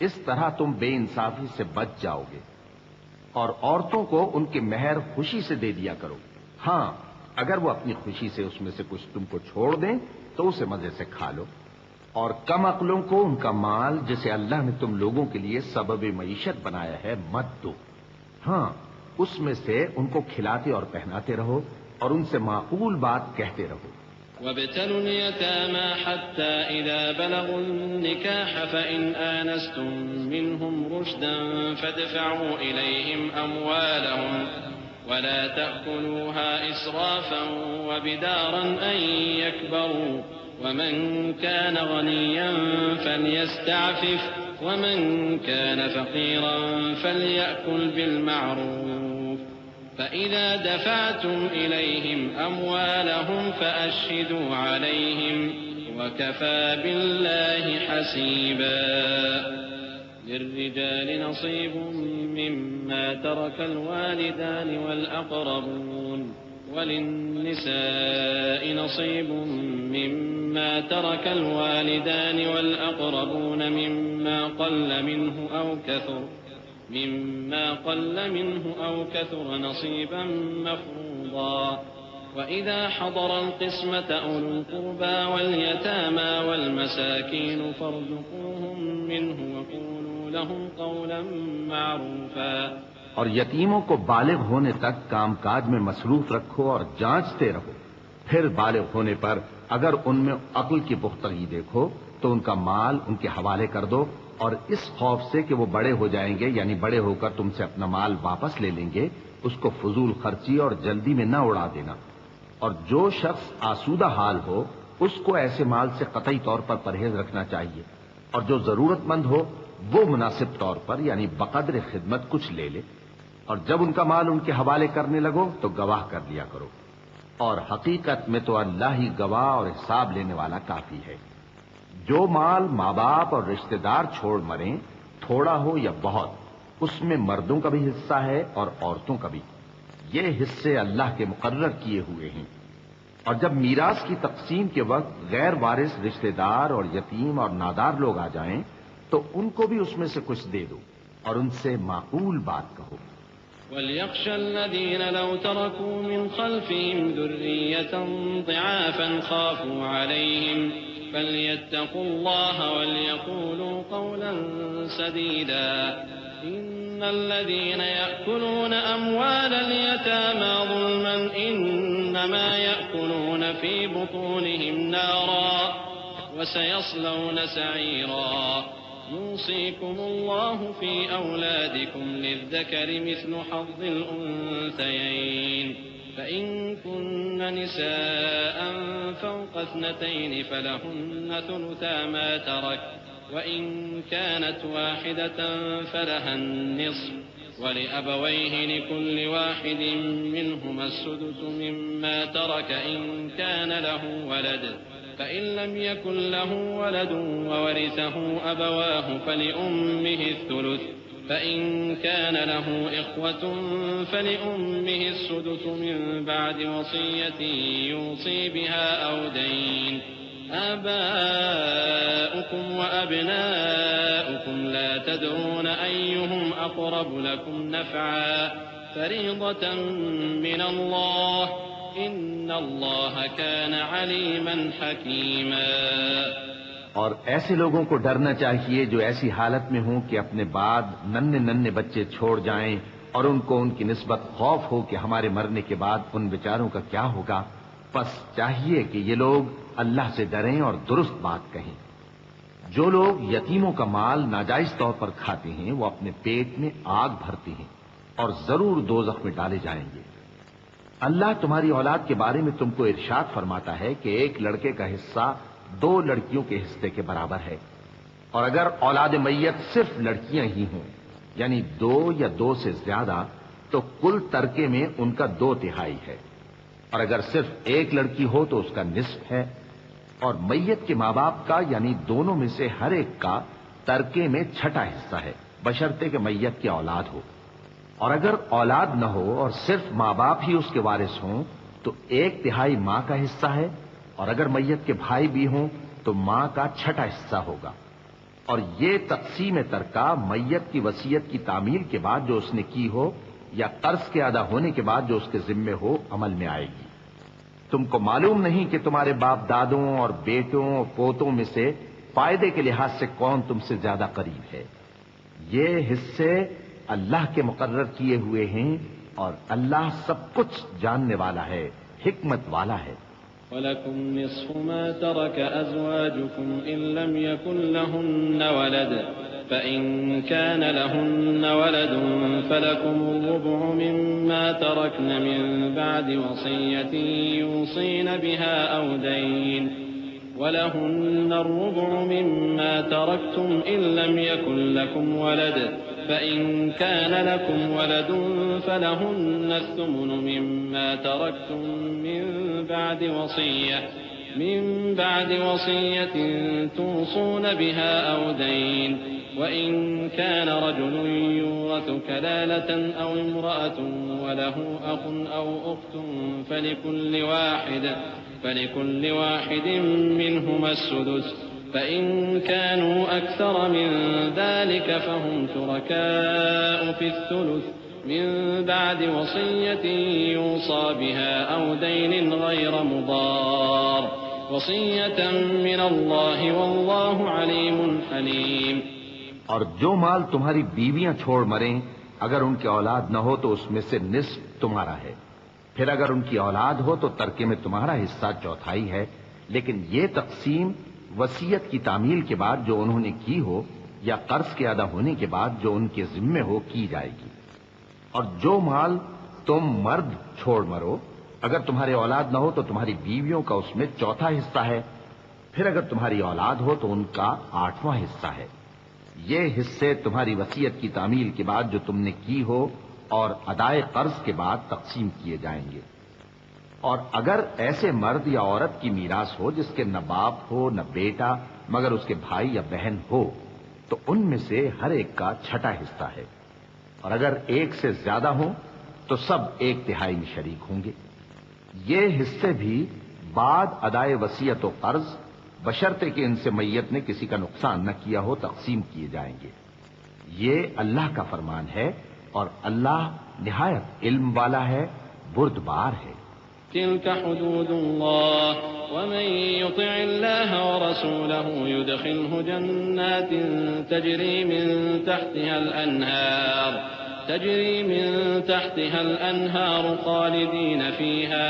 اس طرح تم بے انصافی سے بچ جاؤ گے. اور عورتوں کو ان کے مہر خوشی سے دے دیا کرو. ہاں، اگر وہ اپنی خوشی سے اس میں سے کچھ تم کو چھوڑ دیں تو اسے مزے سے کھا لو، اور کم عقلوں کو ان کا مال جسے اللہ نے تم لوگوں کے لیے سبب معیشت بنایا ہے مت دو، ہاں اس میں سے ان کو کھلاتے اور پہناتے رہو اور ان سے معقول بات کہتے رہو۔ وابتلوا اليتامى حتى إذا بلغوا النكاح فإن آنستم منهم رشدا فادفعوا إليهم أموالهم ولا تأكلوها إسرافا وبدارا أن يكبروا ومن كان غنيا فليستعفف ومن كان فقيرا فليأكل بالمعروف فإذا دفعتم إليهم أموالهم فأشهدوا عليهم وكفى بالله حسيبا للرجال نصيب مما ترك الوالدان والأقربون وللنساء نصيب مما ترك الوالدان والأقربون مما قل منه أو كثر نصيبا مفروضا وإذا حضر القسمة أولو القربى واليتامى والمساكين فارزقوهم منه وقولوا لهم قولا معروفا۔ اور یتیموں کو بالغ ہونے تک کام کاج میں مصروف رکھو اور جانچتے رہو، پھر بالغ ہونے پر اگر ان میں عقل کی پختگی دیکھو تو ان کا مال ان کے حوالے کر دو، اور اس خوف سے کہ وہ بڑے ہو جائیں گے یعنی بڑے ہو کر تم سے اپنا مال واپس لے لیں گے، اس کو فضول خرچی اور جلدی میں نہ اڑا دینا۔ اور جو شخص آسودہ حال ہو اس کو ایسے مال سے قطعی طور پر پرہیز رکھنا چاہیے، اور جو ضرورت مند ہو وہ مناسب طور پر یعنی بقدر خدمت کچھ لے لے، اور جب ان کا مال ان کے حوالے کرنے لگو تو گواہ کر لیا کرو، اور حقیقت میں تو اللہ ہی گواہ اور حساب لینے والا کافی ہے۔ جو مال ماں باپ اور رشتہ دار چھوڑ مریں، تھوڑا ہو یا بہت، اس میں مردوں کا بھی حصہ ہے اور عورتوں کا بھی، یہ حصے اللہ کے مقرر کیے ہوئے ہیں۔ اور جب میراث کی تقسیم کے وقت غیر وارث رشتہ دار اور یتیم اور نادار لوگ آ جائیں تو ان کو بھی اس میں سے کچھ دے دو اور ان سے معقول بات کہو۔ وَلْيَخْشَ الَّذِينَ لَوْ تَرَكُوا مِنْ خَلْفِهِمْ ذُرِّيَّةً ضِعَافًا خَافُوا عَلَيْهِمْ فَلْيَتَّقُوا اللَّهَ وَلْيَقُولُوا قَوْلًا سَدِيدًا إِنَّ الَّذِينَ يَأْكُلُونَ أَمْوَالَ الْيَتَامَى ظُلْمًا إِنَّمَا يَأْكُلُونَ فِي بُطُونِهِمْ نَارًا وَسَيَصْلَوْنَ سَعِيرًا يوصيكم الله في أولادكم للذكر مثل حظ الأنثيين فإن كن نساء فوق 2 فلهن ثلثا ما ترك وإن كانت واحدة فلها النصف ولأبويه لكل واحد منهما السدس مما ترك إن كان له ولد فإن لم يكن له ولد وورثه أبواه فلأمه الثلث فإن كان له إخوة فلأمه السدس من بعد وصية يوصي بها أو دين آباؤكم وأبناؤكم لا تدرون أيهم أقرب لكم نفعا فريضة من الله ان اللہ کان علیما حکیما۔ اور ایسے لوگوں کو ڈرنا چاہیے جو ایسی حالت میں ہوں کہ اپنے بعد ننھے بچے چھوڑ جائیں اور ان کو ان کی نسبت خوف ہو کہ ہمارے مرنے کے بعد ان بیچاروں کا کیا ہوگا، پس چاہیے کہ یہ لوگ اللہ سے ڈریں اور درست بات کہیں۔ جو لوگ یتیموں کا مال ناجائز طور پر کھاتے ہیں وہ اپنے پیٹ میں آگ بھرتے ہیں اور ضرور دوزخ میں ڈالے جائیں گے۔ اللہ تمہاری اولاد کے بارے میں تم کو ارشاد فرماتا ہے کہ ایک لڑکے کا حصہ 2 لڑکیوں کے حصے کے برابر ہے، اور اگر اولاد میت صرف لڑکیاں ہی ہوں یعنی 2 یا 2 سے زیادہ تو کل ترکے میں ان کا 2/3 ہے، اور اگر صرف ایک لڑکی ہو تو اس کا نصف ہے، اور میت کے ماں باپ کا یعنی دونوں میں سے ہر ایک کا ترکے میں 6واں حصہ ہے بشرطے کہ میت کی اولاد ہو، اور اگر اولاد نہ ہو اور صرف ماں باپ ہی اس کے وارث ہوں تو 1/3 ماں کا حصہ ہے، اور اگر میت کے بھائی بھی ہوں تو ماں کا 6واں حصہ ہوگا۔ اور یہ تقسیم ترکہ میت کی وصیت کی تعمیل کے بعد جو اس نے کی ہو یا قرض کے ادا ہونے کے بعد جو اس کے ذمے ہو عمل میں آئے گی۔ تم کو معلوم نہیں کہ تمہارے باپ دادوں اور بیٹوں اور پوتوں میں سے فائدے کے لحاظ سے کون تم سے زیادہ قریب ہے؟ یہ حصے اللہ کے مقرر کیے ہوئے ہیں اور اللہ سب کچھ جاننے والا ہے، حکمت والا ہے۔ وَلَكُمْ نِصْفُ مَا تَرَكَ أَزْوَاجُكُمْ إِن لَّمْ يَكُن لَّهُنَّ وَلَدٌ فَإِن كَانَ لَهُنَّ وَلَدٌ فَلَكُمُ الرُّبُعُ مِمَّا تَرَكْنَ مِن بَعْدِ وَصِيَّةٍ يُوصِينَ بِهَا أَوْ دَيْنٍ وَلَهُنَّ الرُّبُعُ مِمَّا تَرَكْتُمْ إِن لَّمْ يَكُن لَّكُمْ وَلَدٌ فإن كان لكم ولد فلهن الثمن مما تركتم من بعد وصية توصون بها أو دين وإن كان رجل يورث كلالة أو امرأة وله أخ أو أخت فلكل واحد منهما السدس فإن كانوا أكثر من ذلك فهم شركاء في الثلث من بعد وصية يوصى بها أو دين غير مضار وصية من الله والله عليم حليم۔ اور جو مال تمہاری بیویاں چھوڑ مریں اگر ان کی اولاد نہ ہو تو اس میں سے نصف تمہارا ہے، پھر اگر ان کی اولاد ہو تو ترکے میں تمہارا حصہ چوتھائی ہے، لیکن یہ تقسیم وصیت کی تعمیل کے بعد جو انہوں نے کی ہو یا قرض کے ادا ہونے کے بعد جو ان کے ذمے ہو کی جائے گی۔ اور جو مال تم مرد چھوڑ مرو اگر تمہارے اولاد نہ ہو تو تمہاری بیویوں کا اس میں چوتھا حصہ ہے، پھر اگر تمہاری اولاد ہو تو ان کا 8واں حصہ ہے۔ یہ حصے تمہاری وصیت کی تعمیل کے بعد جو تم نے کی ہو اور ادائے قرض کے بعد تقسیم کیے جائیں گے۔ اور اگر ایسے مرد یا عورت کی میراث ہو جس کے نہ باپ ہو نہ بیٹا مگر اس کے بھائی یا بہن ہو تو ان میں سے ہر ایک کا چھٹا حصہ ہے، اور اگر ایک سے زیادہ ہوں تو سب 1/3 میں شریک ہوں گے۔ یہ حصے بھی بعد ادائے وصیت و قرض بشرطے کہ ان سے میت نے کسی کا نقصان نہ کیا ہو تقسیم کیے جائیں گے۔ یہ اللہ کا فرمان ہے اور اللہ نہایت علم والا ہے، بردبار ہے۔ تلك حدود الله ومن يطع الله ورسوله يدخله جنات تجري من تحتها الأنهار خالدين فيها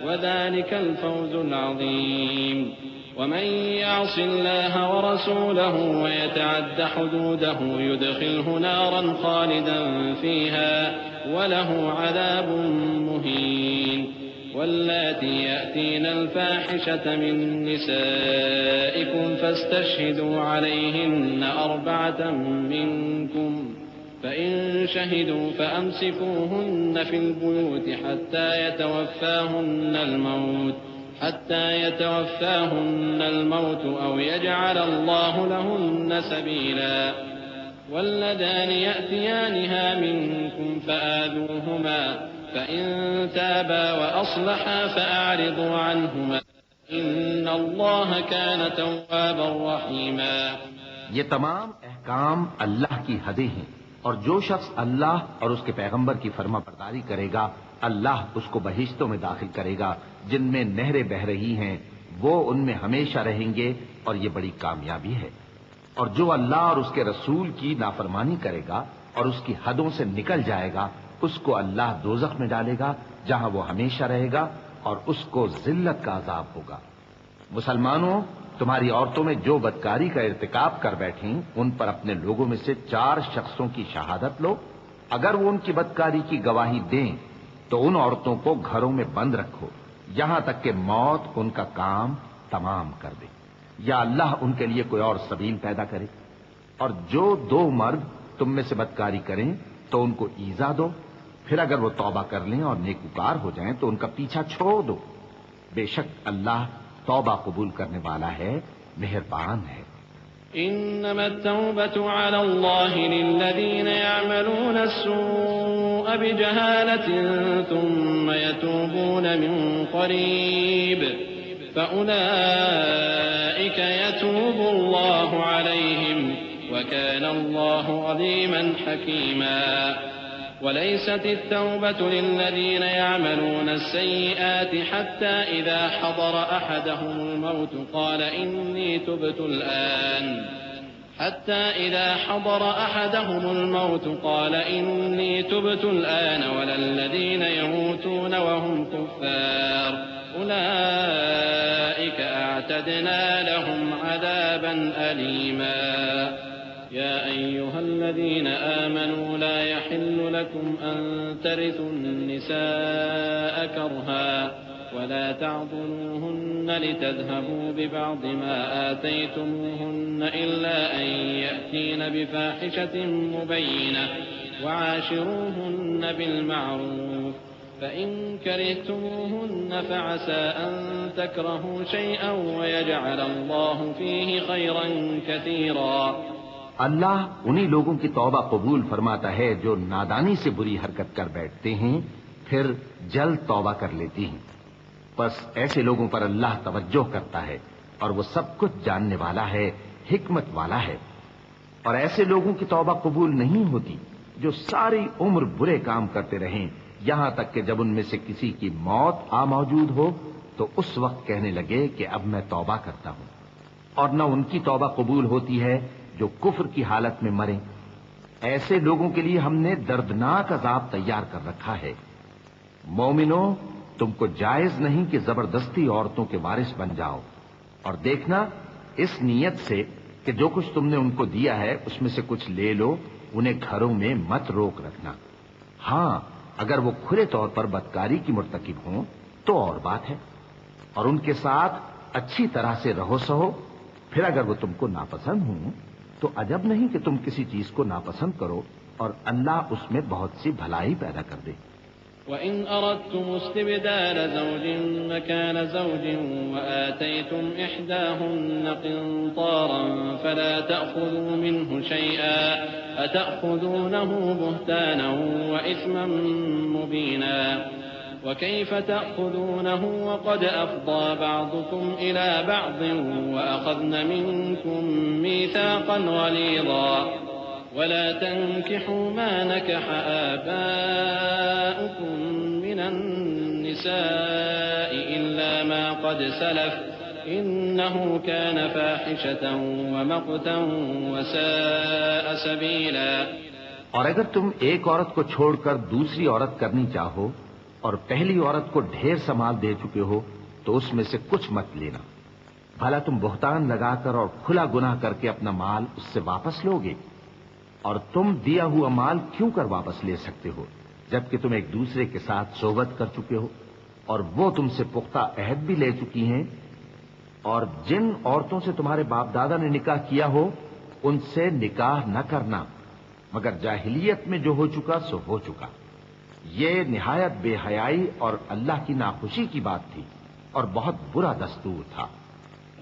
وذلك الفوز العظيم ومن يعص الله ورسوله ويتعد حدوده يدخله نارا خالدا فيها وله عذاب مهين واللاتي يأتين الفاحشة من نسائكم فاستشهدوا عليهن 4 منكم فإن شهدوا فأمسكوهن في البيوت حتى يتوفاهن الموت أو يجعل الله لهن سبيلا واللذان يأتيانها منكم فآذوهما فإن تابا وأصلحا فأعرضوا عنهما إن الله كان توابا رحيما۔ یہ تمام احکام اللہ کی حدیں ہیں، اور جو شخص اللہ اور اس کے پیغمبر کی فرما برداری کرے گا اللہ اس کو بہشتوں میں داخل کرے گا جن میں نہریں بہ رہی ہیں، وہ ان میں ہمیشہ رہیں گے اور یہ بڑی کامیابی ہے۔ اور جو اللہ اور اس کے رسول کی نافرمانی کرے گا اور اس کی حدوں سے نکل جائے گا اس کو اللہ دوزخ میں ڈالے گا جہاں وہ ہمیشہ رہے گا اور اس کو ذلت کا عذاب ہوگا۔ مسلمانوں، تمہاری عورتوں میں جو بدکاری کا ارتکاب کر بیٹھیں ان پر اپنے لوگوں میں سے 4 شخصوں کی شہادت لو، اگر وہ ان کی بدکاری کی گواہی دیں تو ان عورتوں کو گھروں میں بند رکھو یہاں تک کہ موت ان کا کام تمام کر دے یا اللہ ان کے لیے کوئی اور سبیل پیدا کرے۔ اور جو 2 مرد تم میں سے بدکاری کریں تو ان کو ایذا دو، پھر اگر وہ توبہ کر لیں اور نیکوکار ہو جائیں تو ان کا پیچھا چھوڑ دو، بے شک اللہ توبہ قبول کرنے والا ہے، مہربان ہے۔ إنما التوبة على الله للذين يعملون السوء بجهالة ثم يتوبون من قريب فأولئك يتوب الله عليهم وكان الله عليما حكيما۔ وليست التوبة للذين يعملون السيئات حتى إذا حضر أحدهم الموت قال إني تبت الآن ولا الذين يموتون وهم كفار أولئك أعتدنا لهم عذابا أليما يا أيها الذين آمنوا لا يحل لكم أن ترثوا النساء كرها ولا تعضلوهن لتذهبوا ببعض ما آتيتموهن إلا أن يأتين بفاحشة مبينة وعاشروهن بالمعروف فإن كرهتموهن فعسى أن تكرهوا شيئا ويجعل الله فيه خيرا كثيرا اللہ انہی لوگوں کی توبہ قبول فرماتا ہے جو نادانی سے بری حرکت کر بیٹھتے ہیں پھر جلد توبہ کر لیتی ہیں، بس ایسے لوگوں پر اللہ توجہ کرتا ہے اور وہ سب کچھ جاننے والا ہے، حکمت والا ہے۔ اور ایسے لوگوں کی توبہ قبول نہیں ہوتی جو ساری عمر برے کام کرتے رہیں یہاں تک کہ جب ان میں سے کسی کی موت آ موجود ہو تو اس وقت کہنے لگے کہ اب میں توبہ کرتا ہوں، اور نہ ان کی توبہ قبول ہوتی ہے جو کفر کی حالت میں مریں۔ ایسے لوگوں کے لیے ہم نے دردناک عذاب تیار کر رکھا ہے۔ مومنوں، تم کو جائز نہیں کہ زبردستی عورتوں کے وارث بن جاؤ، اور دیکھنا اس نیت سے کہ جو کچھ تم نے ان کو دیا ہے اس میں سے کچھ لے لو، انہیں گھروں میں مت روک رکھنا۔ ہاں، اگر وہ کھلے طور پر بدکاری کی مرتکب ہوں تو اور بات ہے، اور ان کے ساتھ اچھی طرح سے رہو سہو۔ پھر اگر وہ تم کو ناپسند ہوں تو عجب نہیں کہ تم کسی چیز کو ناپسند کرو، اور اللہ اس میں بہت سی بھلائی پیدا کر دے۔ وَإِنْ أَرَدْتُمُ اسْتِبْدَالَ زَوْجٍ مَكَانَ زَوْجٍ وَآتَيْتُمْ إِحْدَاهُنَّ قِنطَارًا فَلَا تَأْخُذُوا مِنْهُ شَيْئًا أَتَأْخُذُونَهُ بُهْتَانًا وَإِثْمًا مُبِينًا وكيف تأخذونه وقد أفضى بعضكم إلى بعض وأخذن منكم ميثاقا غليظا ولا تنكحوا ما نكح آباؤكم من النساء إلا ما قد سلف إنه كان فاحشة ومقتا وساء سبيلا۔ اور اگر تم ایک عورت کو چھوڑ کر دوسری عورت کرنی چاہو اور پہلی عورت کو ڈھیر سمال دے چکے ہو تو اس میں سے کچھ مت لینا، بھلا تم بہتان لگا کر اور کھلا گناہ کر کے اپنا مال اس سے واپس لو گے؟ اور تم دیا ہوا مال کیوں کر واپس لے سکتے ہو جبکہ تم ایک دوسرے کے ساتھ صحبت کر چکے ہو اور وہ تم سے پختہ عہد بھی لے چکی ہیں؟ اور جن عورتوں سے تمہارے باپ دادا نے نکاح کیا ہو ان سے نکاح نہ کرنا مگر جاہلیت میں جو ہو چکا سو ہو چکا۔ یہ نہایت بے حیائی اور اللہ کی ناخوشی کی بات تھی اور بہت برا دستور تھا۔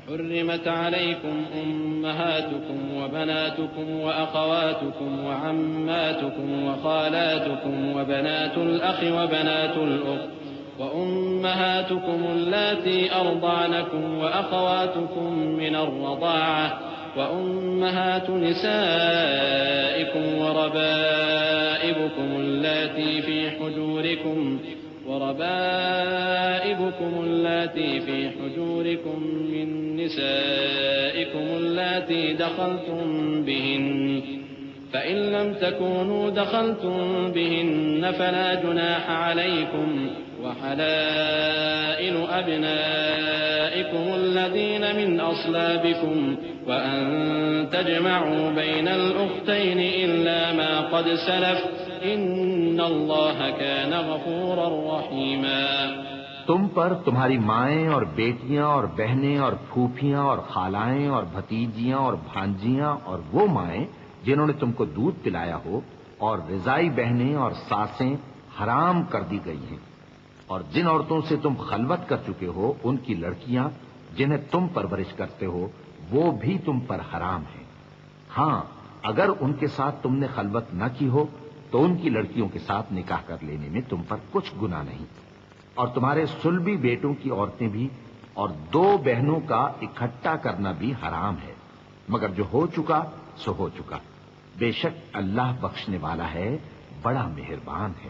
حرمت عليكم أمهاتكم وبناتكم وأخواتكم وعماتكم وخالاتكم وبنات الأخ وبنات الأخت وأمهاتكم اللاتي أرضعنكم وأخواتكم من الرضاعة وأمهات نسائكم وربائبكم اللاتي في حجوركم من نسائكم اللاتي دخلتم بهن فإن لم تكونوا دخلتم بهن فلا جناح عليكم وحلائل أبنائكم الذين من أصلابكم وأن تجمعوا بين الأختين إلا ما قد سلف إن الله كان غفورا رحيما۔ تم پر تمہاری مائیں اور بیٹیاں اور بہنیں اور پھوپھیاں اور خالائیں اور بھتیجیاں اور بھانجیاں اور وہ مائیں جنہوں نے تم کو دودھ پلایا ہو اور رضائی بہنیں اور ساسیں حرام کر دی گئی ہیں، اور جن عورتوں سے تم خلوت کر چکے ہو ان کی لڑکیاں جنہیں تم پرورش کرتے ہو وہ بھی تم پر حرام ہیں۔ ہاں، اگر ان کے ساتھ تم نے خلوت نہ کی ہو تو ان کی لڑکیوں کے ساتھ نکاح کر لینے میں تم پر کچھ گناہ نہیں، اور تمہارے صلبی بیٹوں کی عورتیں بھی اور دو بہنوں کا اکٹھا کرنا بھی حرام ہے، مگر جو ہو چکا سو ہو چکا۔ بے شک اللہ بخشنے والا ہے، بڑا مہربان ہے۔